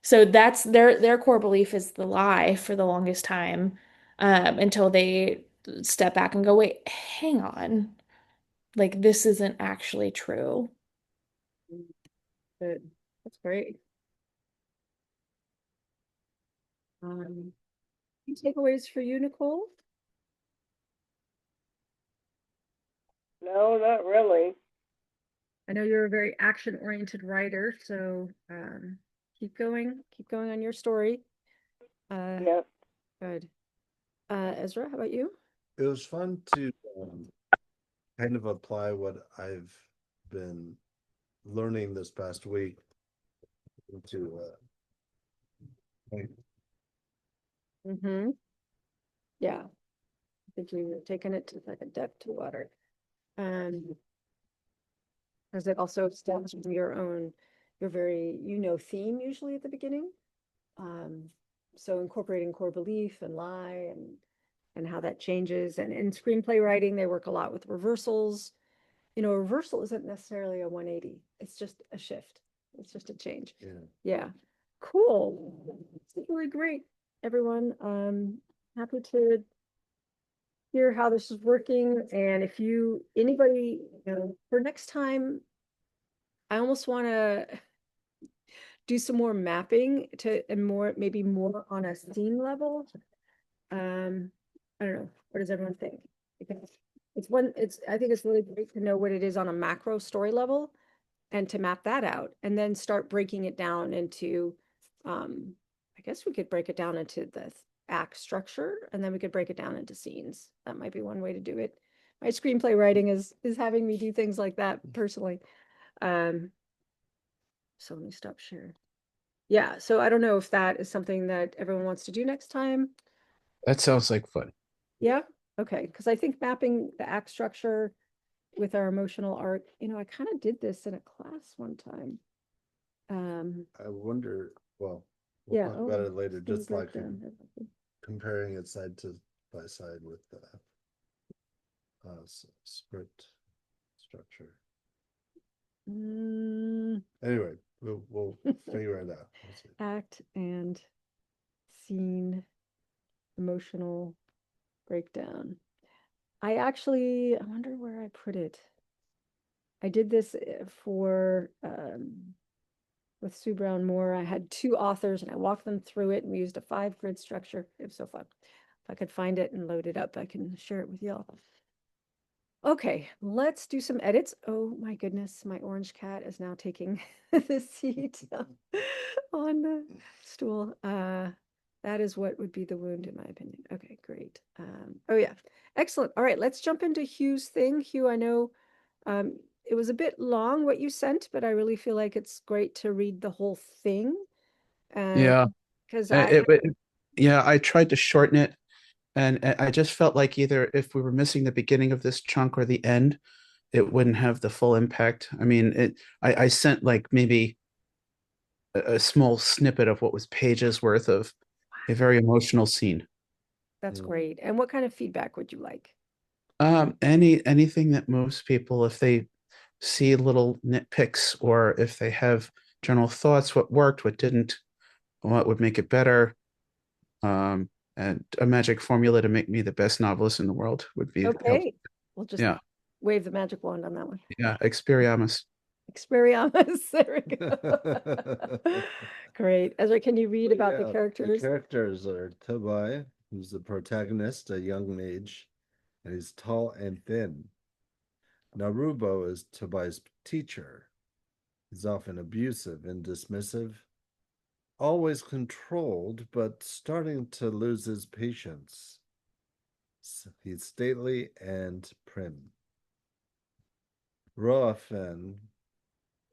So that's their core belief is the lie for the longest time, until they step back and go, wait, hang on. Like this isn't actually true. Good. That's great. Any takeaways for you, Nicole? No, not really. I know you're a very action-oriented writer, so keep going on your story. Yeah. Good. Ezra, how about you? It was fun to kind of apply what I've been learning this past week into Mm-hmm. Yeah. I think you've taken it to like a depth to water. Because it also stems from your very, theme usually at the beginning. So incorporating core belief and lie and how that changes. And in screenplay writing, they work a lot with reversals. A reversal isn't necessarily a 180. It's just a shift. It's just a change. Yeah. Cool. It's really great, everyone. Happy to hear how this is working. And if anybody, for next time, I almost want to do some more mapping maybe more on a scene level. I don't know. What does everyone think? Because I think it's really great to know what it is on a macro story level and to map that out and then start breaking it down into, I guess we could break it down into the act structure and then we could break it down into scenes. That might be one way to do it. My screenplay writing is having me do things like that personally. So let me stop sharing. Yeah, so I don't know if that is something that everyone wants to do next time. That sounds like fun. Yeah, okay, because I think mapping the act structure with our emotional arc, I kind of did this in a class one time. I wonder, well, Yeah, talk about it later, just like breakdown. comparing it side by side with the script structure. Anyway, we'll figure it out. We'll see. Act and scene emotional breakdown. I wonder where I put it. I did this for with Sue Brown Moore. I had two authors and I walked them through it and we used a 5-grid structure. It was so fun. If I could find it and load it up, I can share it with y'all. Okay, let's do some edits. Oh my goodness, my orange cat is now taking the seat on the stool. That is what would be the wound in my opinion. Okay, great. Oh yeah, excellent. All right, let's jump into Hugh's thing. Hugh, I know it was a bit long what you sent, but I really feel like it's great to read the whole thing. Yeah. Because Yeah, I tried to shorten it, and I just felt like either if we were missing the beginning of this chunk or the end, it wouldn't have the full impact. I mean, I sent like maybe a small snippet of what was pages worth of a very emotional scene. that's great. And what kind of feedback would you like? Anything that moves people, if they see little nitpicks or if they have general thoughts, what worked, what didn't, what would make it better, and a magic formula to make me the best novelist in the world would be helpful. Okay, we'll just Yeah, wave the magic wand on that one. yeah, experiamus. Experiamus. There we go. Great. Ezra, can you read about the characters? The characters are Tobai, who's the protagonist, a young mage, and he's tall and thin. Narubo is Tobai's teacher. He's often abusive and dismissive, always controlled, but starting to lose his patience. He's stately and prim. Roafen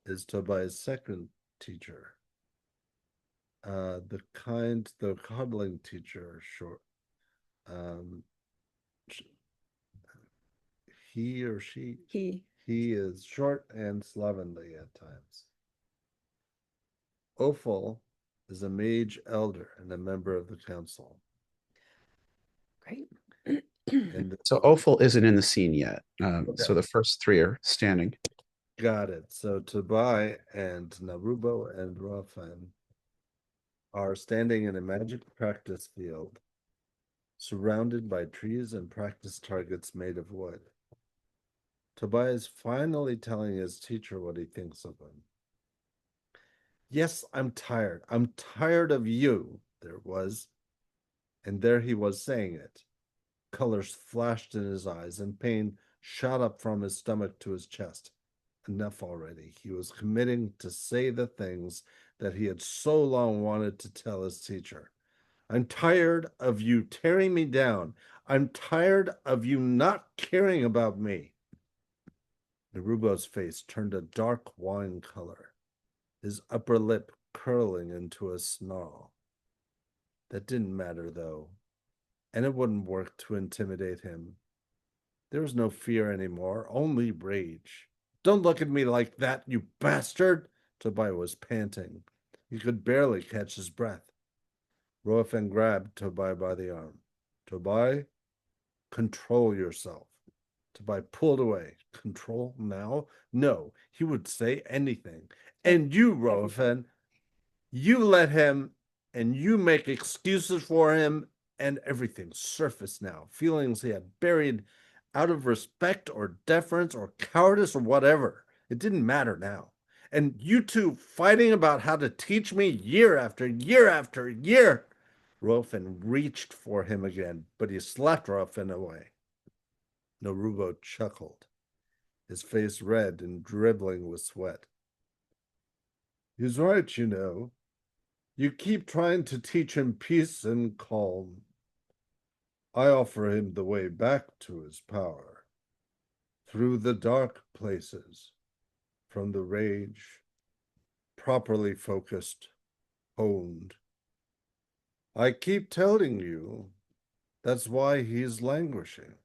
is Tobai's second teacher. the coddling teacher, short. He or she? He. He is short and slovenly at times. Ophel is a mage elder and a member of the council. Great. And So Ophel isn't in the scene yet. Okay. So the first three are standing. got it. So Tobai and Narubo and Rafan are standing in a magic practice field, surrounded by trees and practice targets made of wood. Tobai is finally telling his teacher what he thinks of him. Yes, I'm tired. I'm tired of you, there was. And there he was saying it. Colors flashed in his eyes, and pain shot up from his stomach to his chest. Enough already. He was committing to say the things that he had so long wanted to tell his teacher. I'm tired of you tearing me down. I'm tired of you not caring about me. Narubo's face turned a dark wine color, his upper lip curling into a snarl. That didn't matter, though, and it wouldn't work to intimidate him. There was no fear anymore, only rage. Don't look at me like that, you bastard! Tobai was panting. He could barely catch his breath. Roafan grabbed Tobai by the arm. Tobai, control yourself. Tobai pulled away. Control now? No, he would say anything. And you, Roafan, you let him, and you make excuses for him, and everything surfaced now. Feelings he had buried out of respect or deference or cowardice or whatever. It didn't matter now. And you two fighting about how to teach me year after year after year. Roafan reached for him again, but he slapped Roafan away. Narubo chuckled, his face red and dribbling with sweat. He's right, you know. You keep trying to teach him peace and calm. I offer him the way back to his power, through the dark places, from the rage, properly focused, honed. I keep telling you, that's why he's languishing.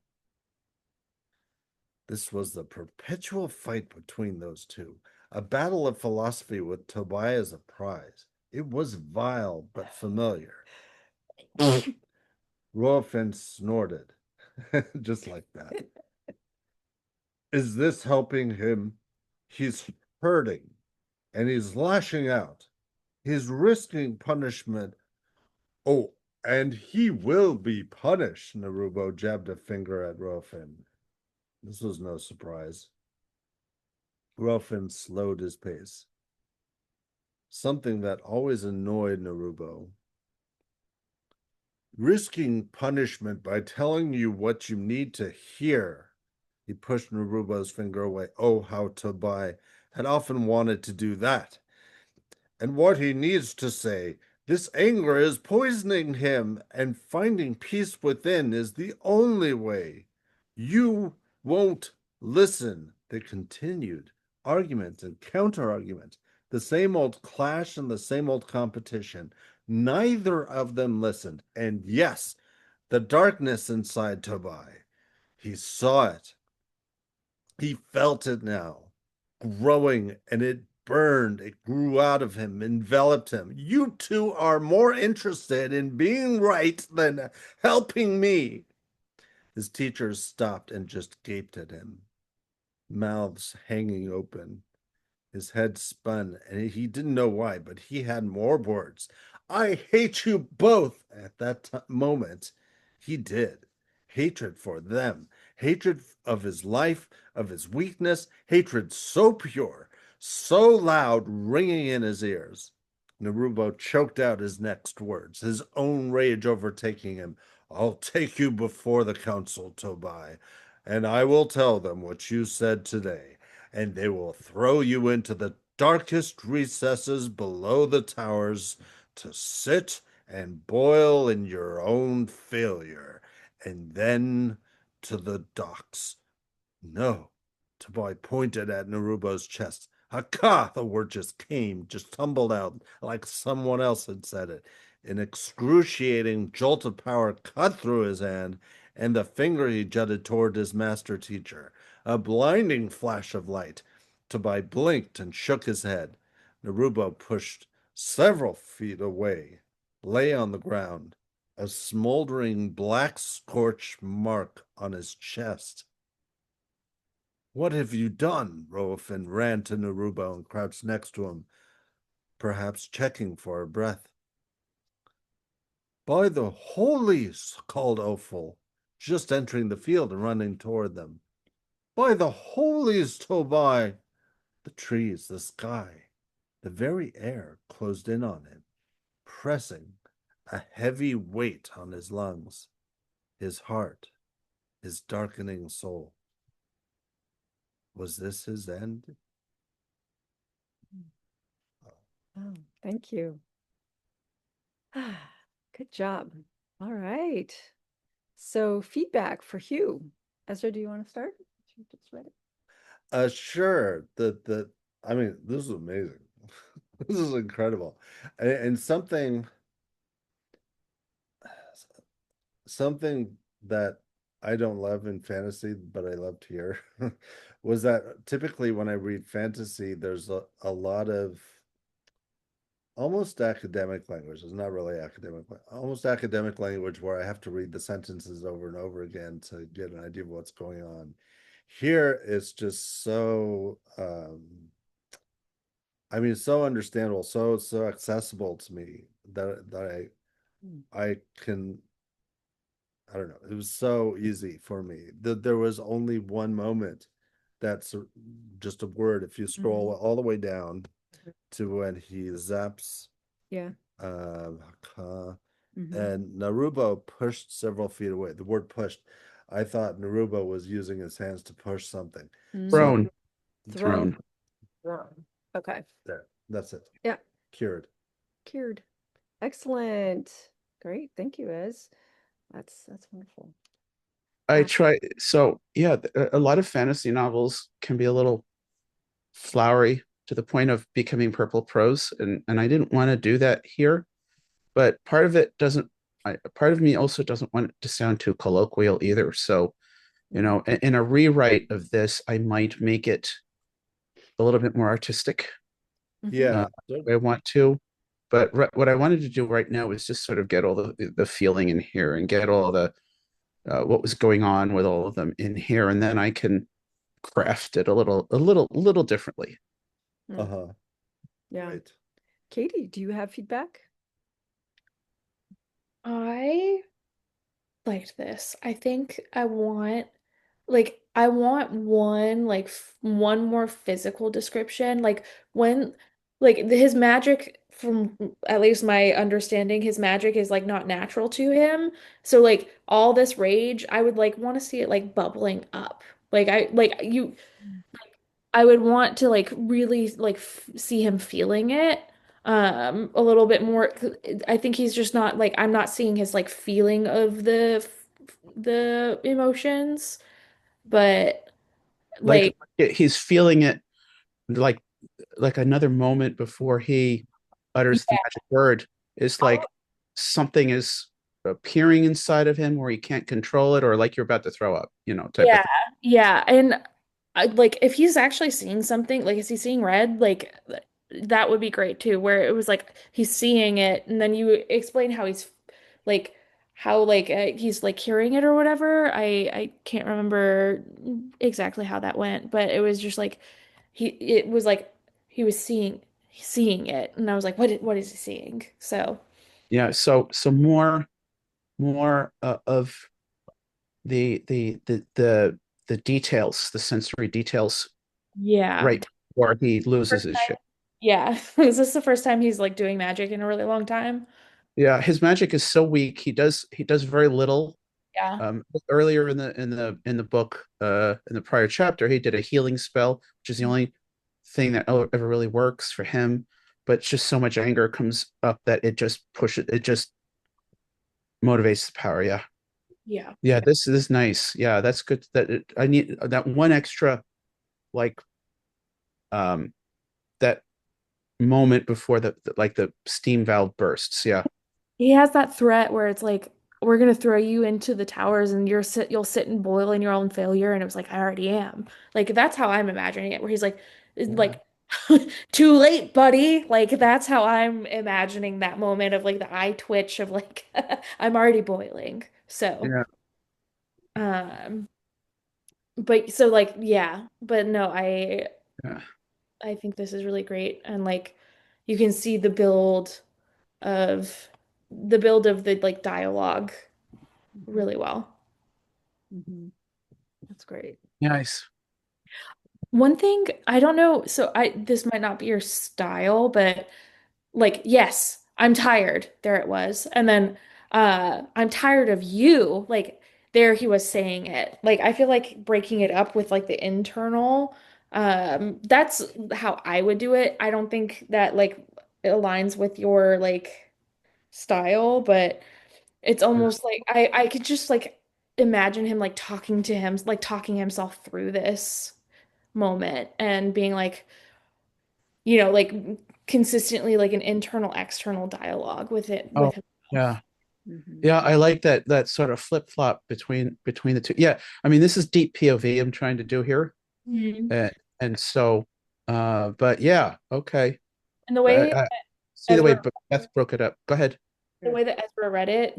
This was the perpetual fight between those two, a battle of philosophy with Tobai as a prize. It was vile but familiar. Roafin snorted, just like that. Is this helping him? He's hurting, and he's lashing out. He's risking punishment. Oh, and he will be punished, Narubo jabbed a finger at Roafin. This was no surprise. Roafin slowed his pace. Something that always annoyed Narubo. Risking punishment by telling you what you need to hear. He pushed Narubo's finger away. Oh, how Tobai had often wanted to do that. And what he needs to say. This anger is poisoning him, and finding peace within is the only way. You won't listen. They continued. Argument and counter-argument. The same old clash and the same old competition. Neither of them listened. And yes, the darkness inside Tobai. He saw it. He felt it now, growing, and it burned. It grew out of him, enveloped him. You two are more interested in being right than helping me. His teachers stopped and just gaped at him, mouths hanging open. His head spun, and he didn't know why, but he had more words. I hate you both. At that moment, he did. Hatred for them, hatred of his life, of his weakness, hatred so pure, so loud, ringing in his ears. Narubo choked out his next words, his own rage overtaking him. I'll take you before the council, Tobai, and I will tell them what you said today, and they will throw you into the darkest recesses below the towers to sit and boil in your own failure, and then to the docks. No, Tobai pointed at Narubo's chest. Haka! The word just tumbled out like someone else had said it. An excruciating jolt of power cut through his hand, and the finger he jutted toward his master teacher. A blinding flash of light. Tobai blinked and shook his head. Narubo pushed several feet away, lay on the ground, a smoldering black scorch mark on his chest. What have you done? Roafin ran to Narubo and crouched next to him, perhaps checking for a breath. By the holies, called Opal, just entering the field and running toward them. By the holies, Tobai! The trees, the sky, the very air closed in on him, pressing a heavy weight on his lungs, his heart, his darkening soul. Was this his end? Oh, thank you. Good job. All right. So feedback for Hugh. Ezra, do you want to start? You just read it. Sure. I mean, this is amazing. This is incredible. And something that I don't love in fantasy, but I loved here, was that typically when I read fantasy, there's a lot of almost academic language. It's not really academic, almost academic language where I have to read the sentences over and over again to get an idea of what's going on. Here, it's just so, I mean, so understandable, so accessible to me that I can, I don't know. It was so easy for me. There was only one moment that's just a word. If you scroll all the way down to when he zaps, Yeah. and Narubo pushed several feet away. The word pushed, I thought Narubo was using his hands to push something. Thrown. Thrown. Okay. There, that's it. Yeah. Cured. Excellent. Great. Thank you, Ez. That's wonderful. I try. So yeah, a lot of fantasy novels can be a little flowery to the point of becoming purple prose, and I didn't want to do that here. But part of it doesn't. Part of me also doesn't want it to sound too colloquial either. So, you know, in a rewrite of this, I might make it a little bit more artistic. Yeah. I want to, but what I wanted to do right now is just sort of get all the feeling in here and get all the what was going on with all of them in here, and then I can craft it a little differently. Uh-huh. Yeah. Right. Katie, do you have feedback? I liked this. I think I want one more physical description. Like when his magic, from at least my understanding, his magic is like not natural to him. So like all this rage, I would like want to see it like bubbling up. I would want to like really like f see him feeling it a little bit more. I think he's just not like, I'm not seeing his like feeling of the emotions, but Like like he's feeling it like another moment before he utters the yeah, magic word. It's like something is appearing inside of him where he can't control it, or like you're about to throw up, you know, type of yeah, thing. yeah. And like if he's actually seeing something, like is he seeing red? Like that would be great too, where it was like he's seeing it, and then you explain how he's like how like he's like hearing it or whatever. I can't remember exactly how that went, but it was just like it was like he was seeing it, and I was like, what is he seeing? So Yeah. So more of the details, the sensory details, yeah. right before he loses First his time- shit. Yeah. Is this the first time he's like doing magic in a really long time? Yeah, his magic is so weak. He does very little. Yeah. Earlier in the book, in the prior chapter, he did a healing spell, which is the only thing that ever really works for him. But just so much anger comes up that it just motivates the power. Yeah, Yeah. yeah. This is nice. Yeah, that's good. I need that one extra, like, um that moment before like the steam valve bursts. Yeah. He has that threat where it's like, we're gonna throw you into the towers and you'll sit and boil in your own failure. And it was like, I already am. Like that's how I'm imagining it, where he's like, Yeah. too late, buddy. Like that's how I'm imagining that moment of like the eye twitch of like I'm already boiling. So Yeah. um but so like yeah, but no, Yeah. I think this is really great. And like you can see of the build of the like dialogue really well. Mhm. That's great. Nice. One thing I don't know, so I this might not be your style, but like yes, I'm tired. There it was. And then I'm tired of you. Like there he was saying it. Like I feel like breaking it up with like the internal that's how I would do it. I don't think that like it aligns with your like style, but it's Yeah. almost like I could just like imagine him like talking to him, like talking himself through this moment and being like, like consistently like an internal external dialogue with it Oh, with himself. yeah. Mhm. Yeah, I like that sort of flip-flop between the two. Yeah. I mean, this is deep POV I'm trying to do here. Mhm. And so but yeah, okay. And the I, way I see the way Ezra Beth broke it up. Go ahead. the Yeah. way that Ezra read it,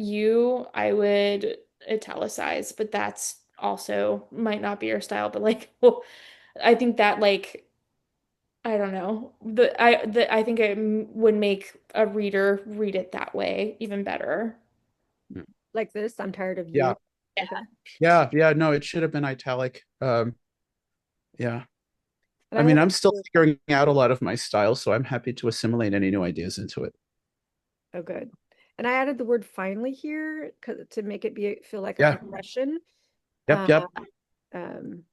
I would italicize, but that's also might not be your style, but like well, I think that like I don't know. I think it would make a reader read it that way even better. Like this, I'm tired of Yeah. you. Okay. Yeah, yeah, no, it should have been italic. Yeah. And I I mean, like I'm still figuring out a lot of my style, so I'm happy to assimilate any new ideas into it. oh good. And I added the word finally here to make it feel like a Yeah. progression. Yep, Uh, yep. um,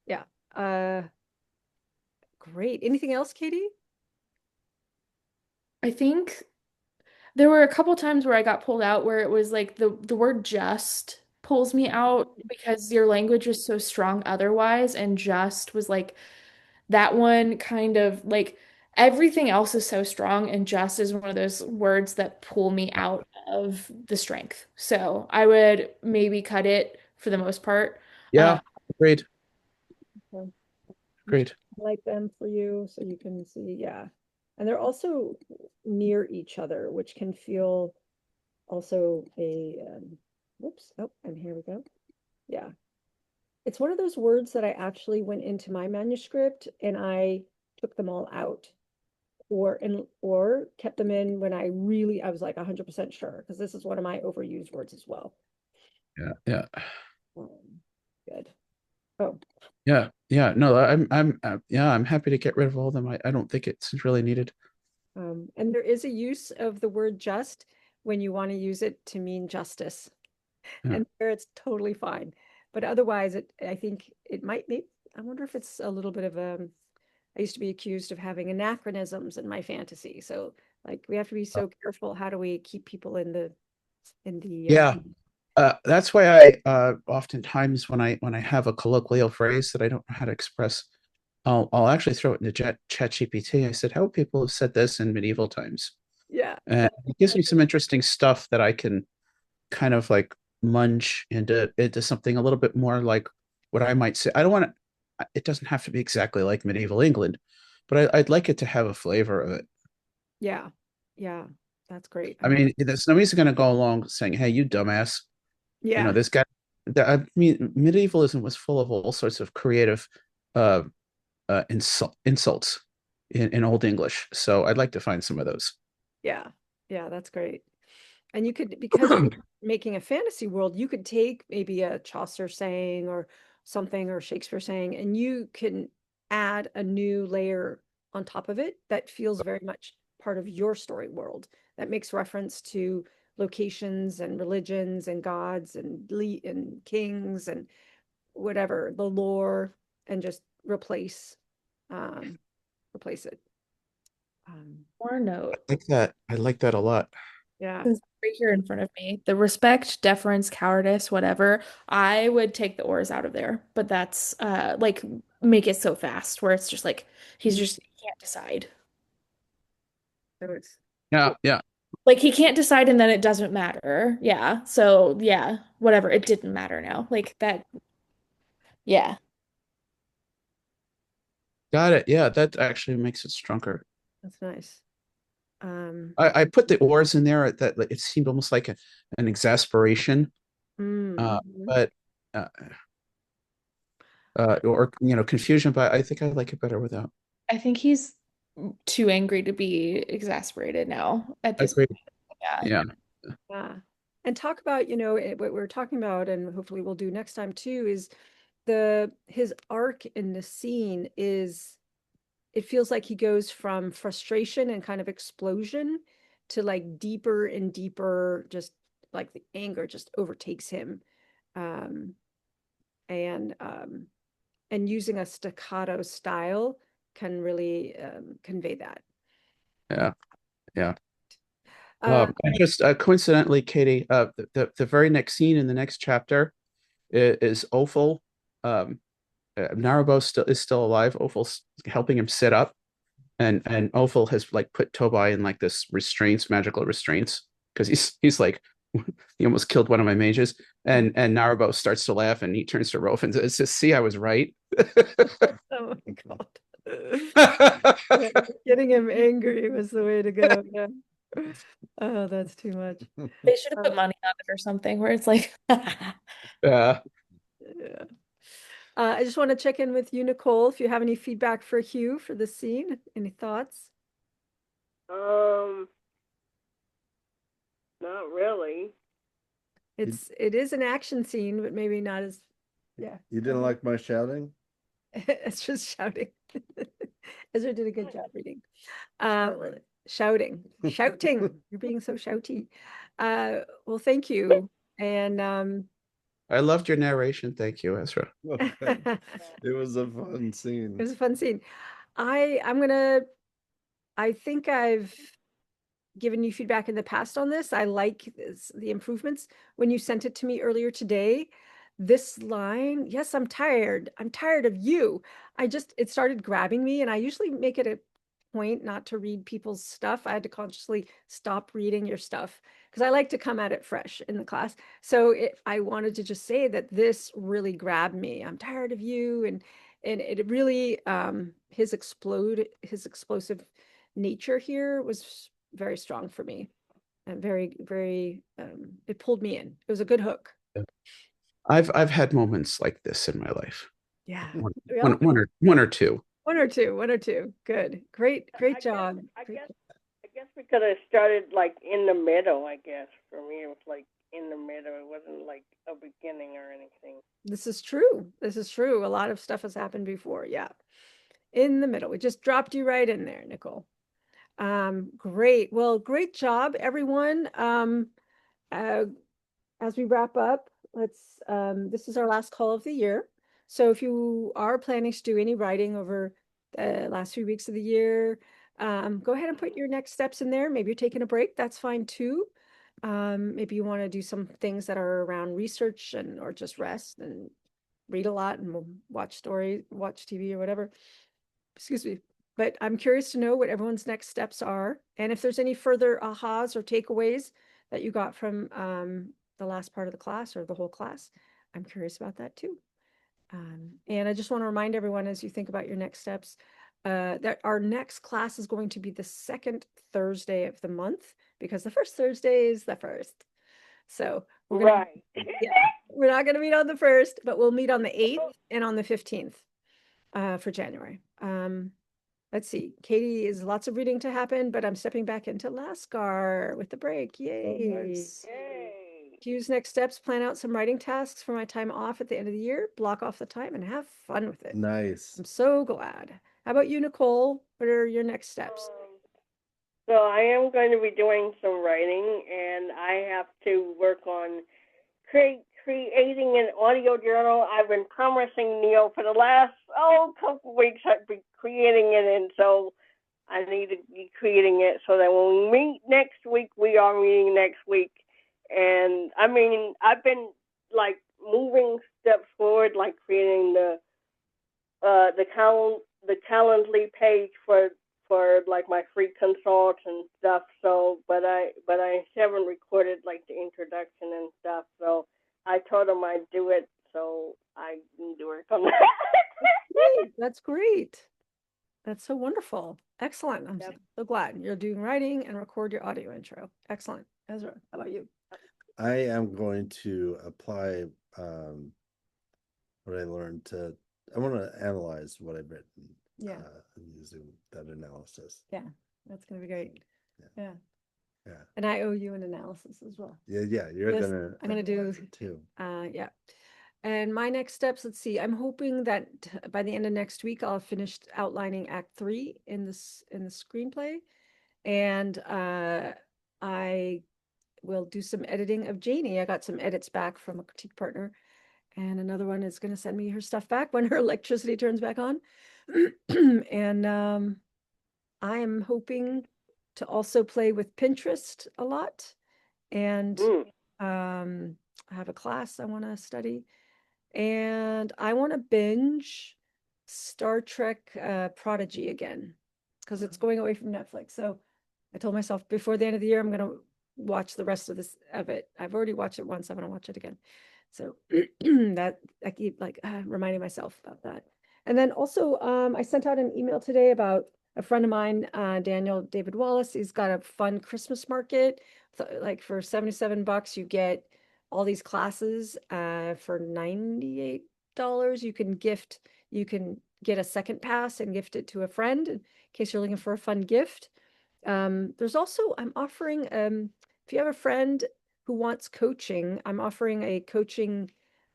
yeah. Great. Anything else, Katie? I think there were a couple times where I got pulled out where it was like the word just pulls me out because your language is so strong otherwise, and just was like that one kind of like everything else is so strong, and just is one of those words that pull me out of the strength. So I would maybe cut it for the most part. Yeah, great, Okay. I'm just great. like them for you so you can see. Yeah. And they're also near each other, which can feel also whoops. Oh, and here we go. Yeah. It's one of those words that I actually went into my manuscript and I took them all out or kept them in when I was like 100% sure because this is one of my overused words as well. Yeah, yeah. Um, good. Oh, Yeah, yeah. No, yeah, I'm happy to get rid of all of them. I don't think it's really needed. and there is a use of the word just when you want to use it to mean justice, Yeah. and there it's totally fine. But otherwise, I think it might make. I wonder if it's a little bit of a. I used to be accused of having anachronisms in my fantasy, so like we have to be so careful. How do we keep people in the Yeah. That's why I oftentimes when I have a colloquial phrase that I don't know how to express, I'll actually throw it into chat GPT. I said, how people have said this in medieval times. yeah. And it gives me some interesting stuff that I can kind of like munch into something a little bit more like what I might say. I don't want to, it doesn't have to be exactly like medieval England, but I'd like it to have a flavor of it. Yeah. Yeah. That's great. I I love it. mean, there's nobody's going to go along saying, "Hey, you dumbass." You know, Yeah. this guy. I mean, medievalism was full of all sorts of creative uh, insults in Old English. So I'd like to find some of those. Yeah. Yeah, that's great. And you could, because you're making a fantasy world, you could take maybe a Chaucer saying or something or Shakespeare saying, and you can add a new layer on top of it that feels very much part of your story world that makes reference to locations and religions and gods and kings and whatever, the lore, and just um replace it. Or note. I like that. I like that a lot. Yeah. Since right here in front of me, the respect, deference, cowardice, whatever, I would take the ors out of there. But that's like make it so fast where it's just like he can't decide. So it's Yeah, yeah, Like he can't decide and then it doesn't matter. Yeah. So yeah, whatever. It didn't matter now. Like that. Yeah. got it. Yeah, that actually makes it stronger. that's nice. I put the ors in there that it seemed almost like an exasperation, uh, Mhm. but or confusion. But I think I like it better without. I think he's too angry to be exasperated now at this Agreed. point. Yeah. Yeah, Yeah. And talk about, what we're talking about, and hopefully we'll do next time too, is his arc in the scene is it feels like he goes from frustration and kind of explosion to like deeper and deeper, just like the anger just overtakes him. Um, and and using a staccato style can really convey that. yeah, yeah. Uh, And just coincidentally, Katie, the very next scene in the next chapter is Ophel. Um, Narubo is still alive. Ophel's helping him sit up, and Ophel has like put Tobai in like this restraints, magical restraints, because he's like he almost killed one of my mages, and Narubo starts to laugh, and he turns to Rolf and says, "See, I was right." oh my God. Yeah, getting him angry was the way to go. Yeah. Oh, that's too much. They should have put money on it or something where it's like Yeah. Yeah. I just want to check in with you, Nicole, if you have any feedback for Hugh for the scene. Any thoughts? Not really. It is an action scene, but maybe not as yeah. You didn't like my shouting? It's just shouting. Ezra did a good job reading. Shouting. You're being so shouty. Well, thank you. And I loved your narration. Thank you, Ezra. it It was a fun scene. was a fun scene. I think I've given you feedback in the past on this. I like the improvements. When you sent it to me earlier today, this line, yes, I'm tired. I'm tired of you. It started grabbing me, and I usually make it a point not to read people's stuff. I had to consciously stop reading your stuff because I like to come at it fresh in the class. So I wanted to just say that this really grabbed me. I'm tired of you, and it really his explosive nature here was very strong for me and very it pulled me in. It was a good hook. I've had moments like this in my life. Yeah. One, We one, all one or one or two. one or two. Good. Great job. I guess we could have started like in the middle. I guess for me it was like in the middle. It wasn't like a beginning or anything. This is true. This is true. A lot of stuff has happened before. Yeah. In the middle. We just dropped you right in there, Nicole. Great. Well, great job, everyone. Uh, as we wrap up, this is our last call of the year. So if you are planning to do any writing over the last 3 weeks of the year, go ahead and put your next steps in there. Maybe you're taking a break, that's fine too. Maybe you want to do some things that are around research or just rest and read a lot and watch TV or whatever. Excuse me. But I'm curious to know what everyone's next steps are. And if there's any further ahas or takeaways that you got from the last part of the class or the whole class, I'm curious about that too. And I just want to remind everyone as you think about your next steps, that our next class is going to be the second Thursday of the month because the first Thursday is the first. So we're gonna, Right. yeah, we're not going to meet on the 1st, but we'll meet on the 8th and on the 15th for January. Let's see. Katie is lots of reading to happen, but I'm stepping back into Lascar with the break. Yay. Yay. Hugh's next steps, plan out some writing tasks for my time off at the end of the year, block off the time and have fun with it. Nice. I'm so glad. How about you, Nicole? What are your next steps? So I am going to be doing some writing, and I have to work on creating an audio journal. I've been promising Neil for the last couple weeks I've been creating it, and so I need to be creating it so that when we meet next week, we are meeting next week. And I mean, I've been like moving steps forward, like creating the the Calendly page for like my free consults and stuff. So, but I haven't recorded like the introduction and stuff. So I told him I'd do it. So I can do work on that. Great. That's great. That's so wonderful. Excellent. I'm Yep. so glad you're doing writing and record your audio intro. Excellent. Ezra, how about you? I am going to apply what I learned to. I want to analyze what I've written. Yeah. Using that analysis. Yeah, that's going to be great. Yeah. Yeah. And I owe you an analysis as well. Yeah. You're Yes, gonna. I'm gonna do analyze it too. Yeah. And my next steps, let's see, I'm hoping that by the end of next week, I'll have finished outlining Act 3 in the screenplay. And I will do some editing of Janie. I got some edits back from a critique partner. And another one is going to send me her stuff back when her electricity turns back on. And I am hoping to also play with Pinterest a lot. And I have a class I want to study. And I want to binge Star Trek Prodigy again because it's going away from Netflix. So I told myself before the end of the year, I'm going to watch the rest of it. I've already watched it once. I'm going to watch it again. So that I keep like reminding myself about that. And then also I sent out an email today about a friend of mine, Daniel David Wallace. He's got a fun Christmas market. Like for $77, you get all these classes for $98. You can get a second pass and gift it to a friend in case you're looking for a fun gift. There's also, I'm offering, if you have a friend who wants coaching, I'm offering a coaching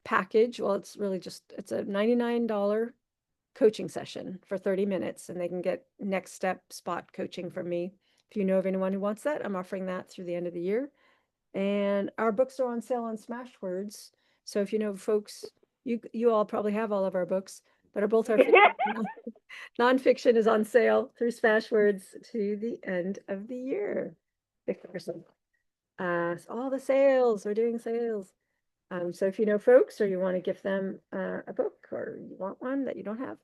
package. Well, it's really it's a $99 coaching session for 30 minutes, and they can get next step spot coaching from me. If you know of anyone who wants that, I'm offering that through the end of the year. And our books are on sale on Smashwords. So if you know folks, you all probably have all of our books, but both our nonfiction is on sale through Smashwords to the end of the year. All the sales, we're doing sales. So if you know folks or you want to gift them a book or you want one that you don't have,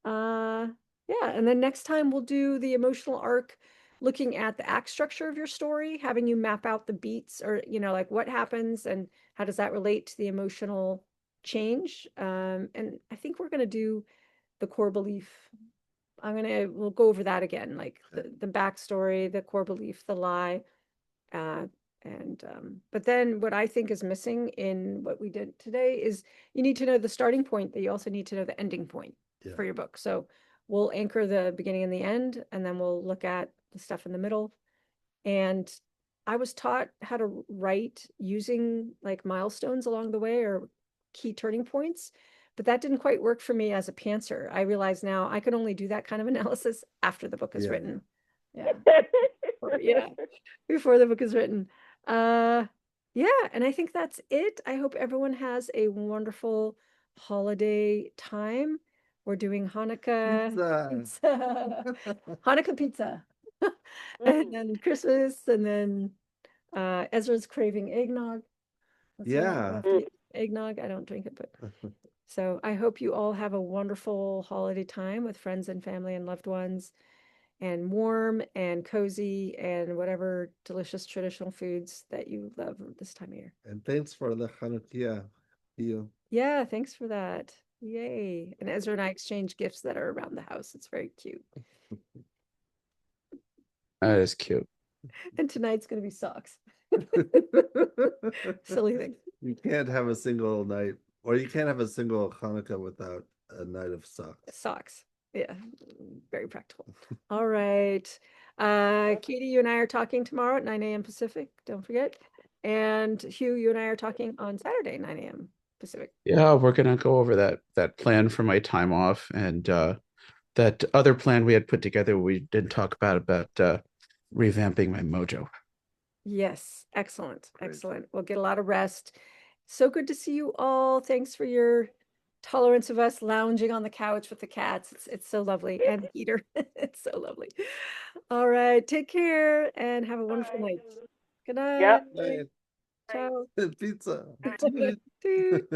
yeah. And then next time we'll do the emotional arc, looking at the act structure of your story, having you map out the beats or, like what happens and how does that relate to the emotional change. And I think we're going to do the core belief. We'll go over that again, like the backstory, the core belief, the lie. But then what I think is missing in what we did today is you need to know the starting point, but you also need to know the ending point for your book. So we'll anchor the beginning and the end, and then we'll look at the stuff in the middle. And I was taught how to write using like milestones along the way or key turning points, but that didn't quite work for me as a pantser. I realize now I can only do that kind of analysis after the book is written. Yeah, before the book is written. Yeah, and I think that's it. I hope everyone has a wonderful holiday time. We're doing Hanukkah pizza. Hanukkah pizza. And then Christmas, and then Ezra's craving eggnog. Eggnog. I don't drink it, but so I hope you all have a wonderful holiday time with friends and family and loved ones, and warm and cozy and whatever delicious traditional foods that you love this time of year. And thanks for the Hanukkah. Yeah, thanks for that. Yay. And Ezra and I exchange gifts that are around the house. It's very cute. That is cute. And tonight's going to be socks. Silly thing. You can't have a single night, or you can't have a single Hanukkah without a night of socks. Socks. Yeah, very practical. All right. Katie, you and I are talking tomorrow at 9 a.m. Pacific. Don't forget. And Hugh, you and I are talking on Saturday, 9 a.m. Pacific. Yeah, we're gonna go over that plan for my time off and that other plan we had put together. We didn't talk about revamping my mojo. Yes, excellent. Excellent. We'll get a lot of rest. So good to see you all. Thanks for your tolerance of us lounging on the couch with the cats. It's so lovely. And Peter, it's so lovely. All right. Take care and have a wonderful night. Good night. Yep. Ciao. Pizza. Toot.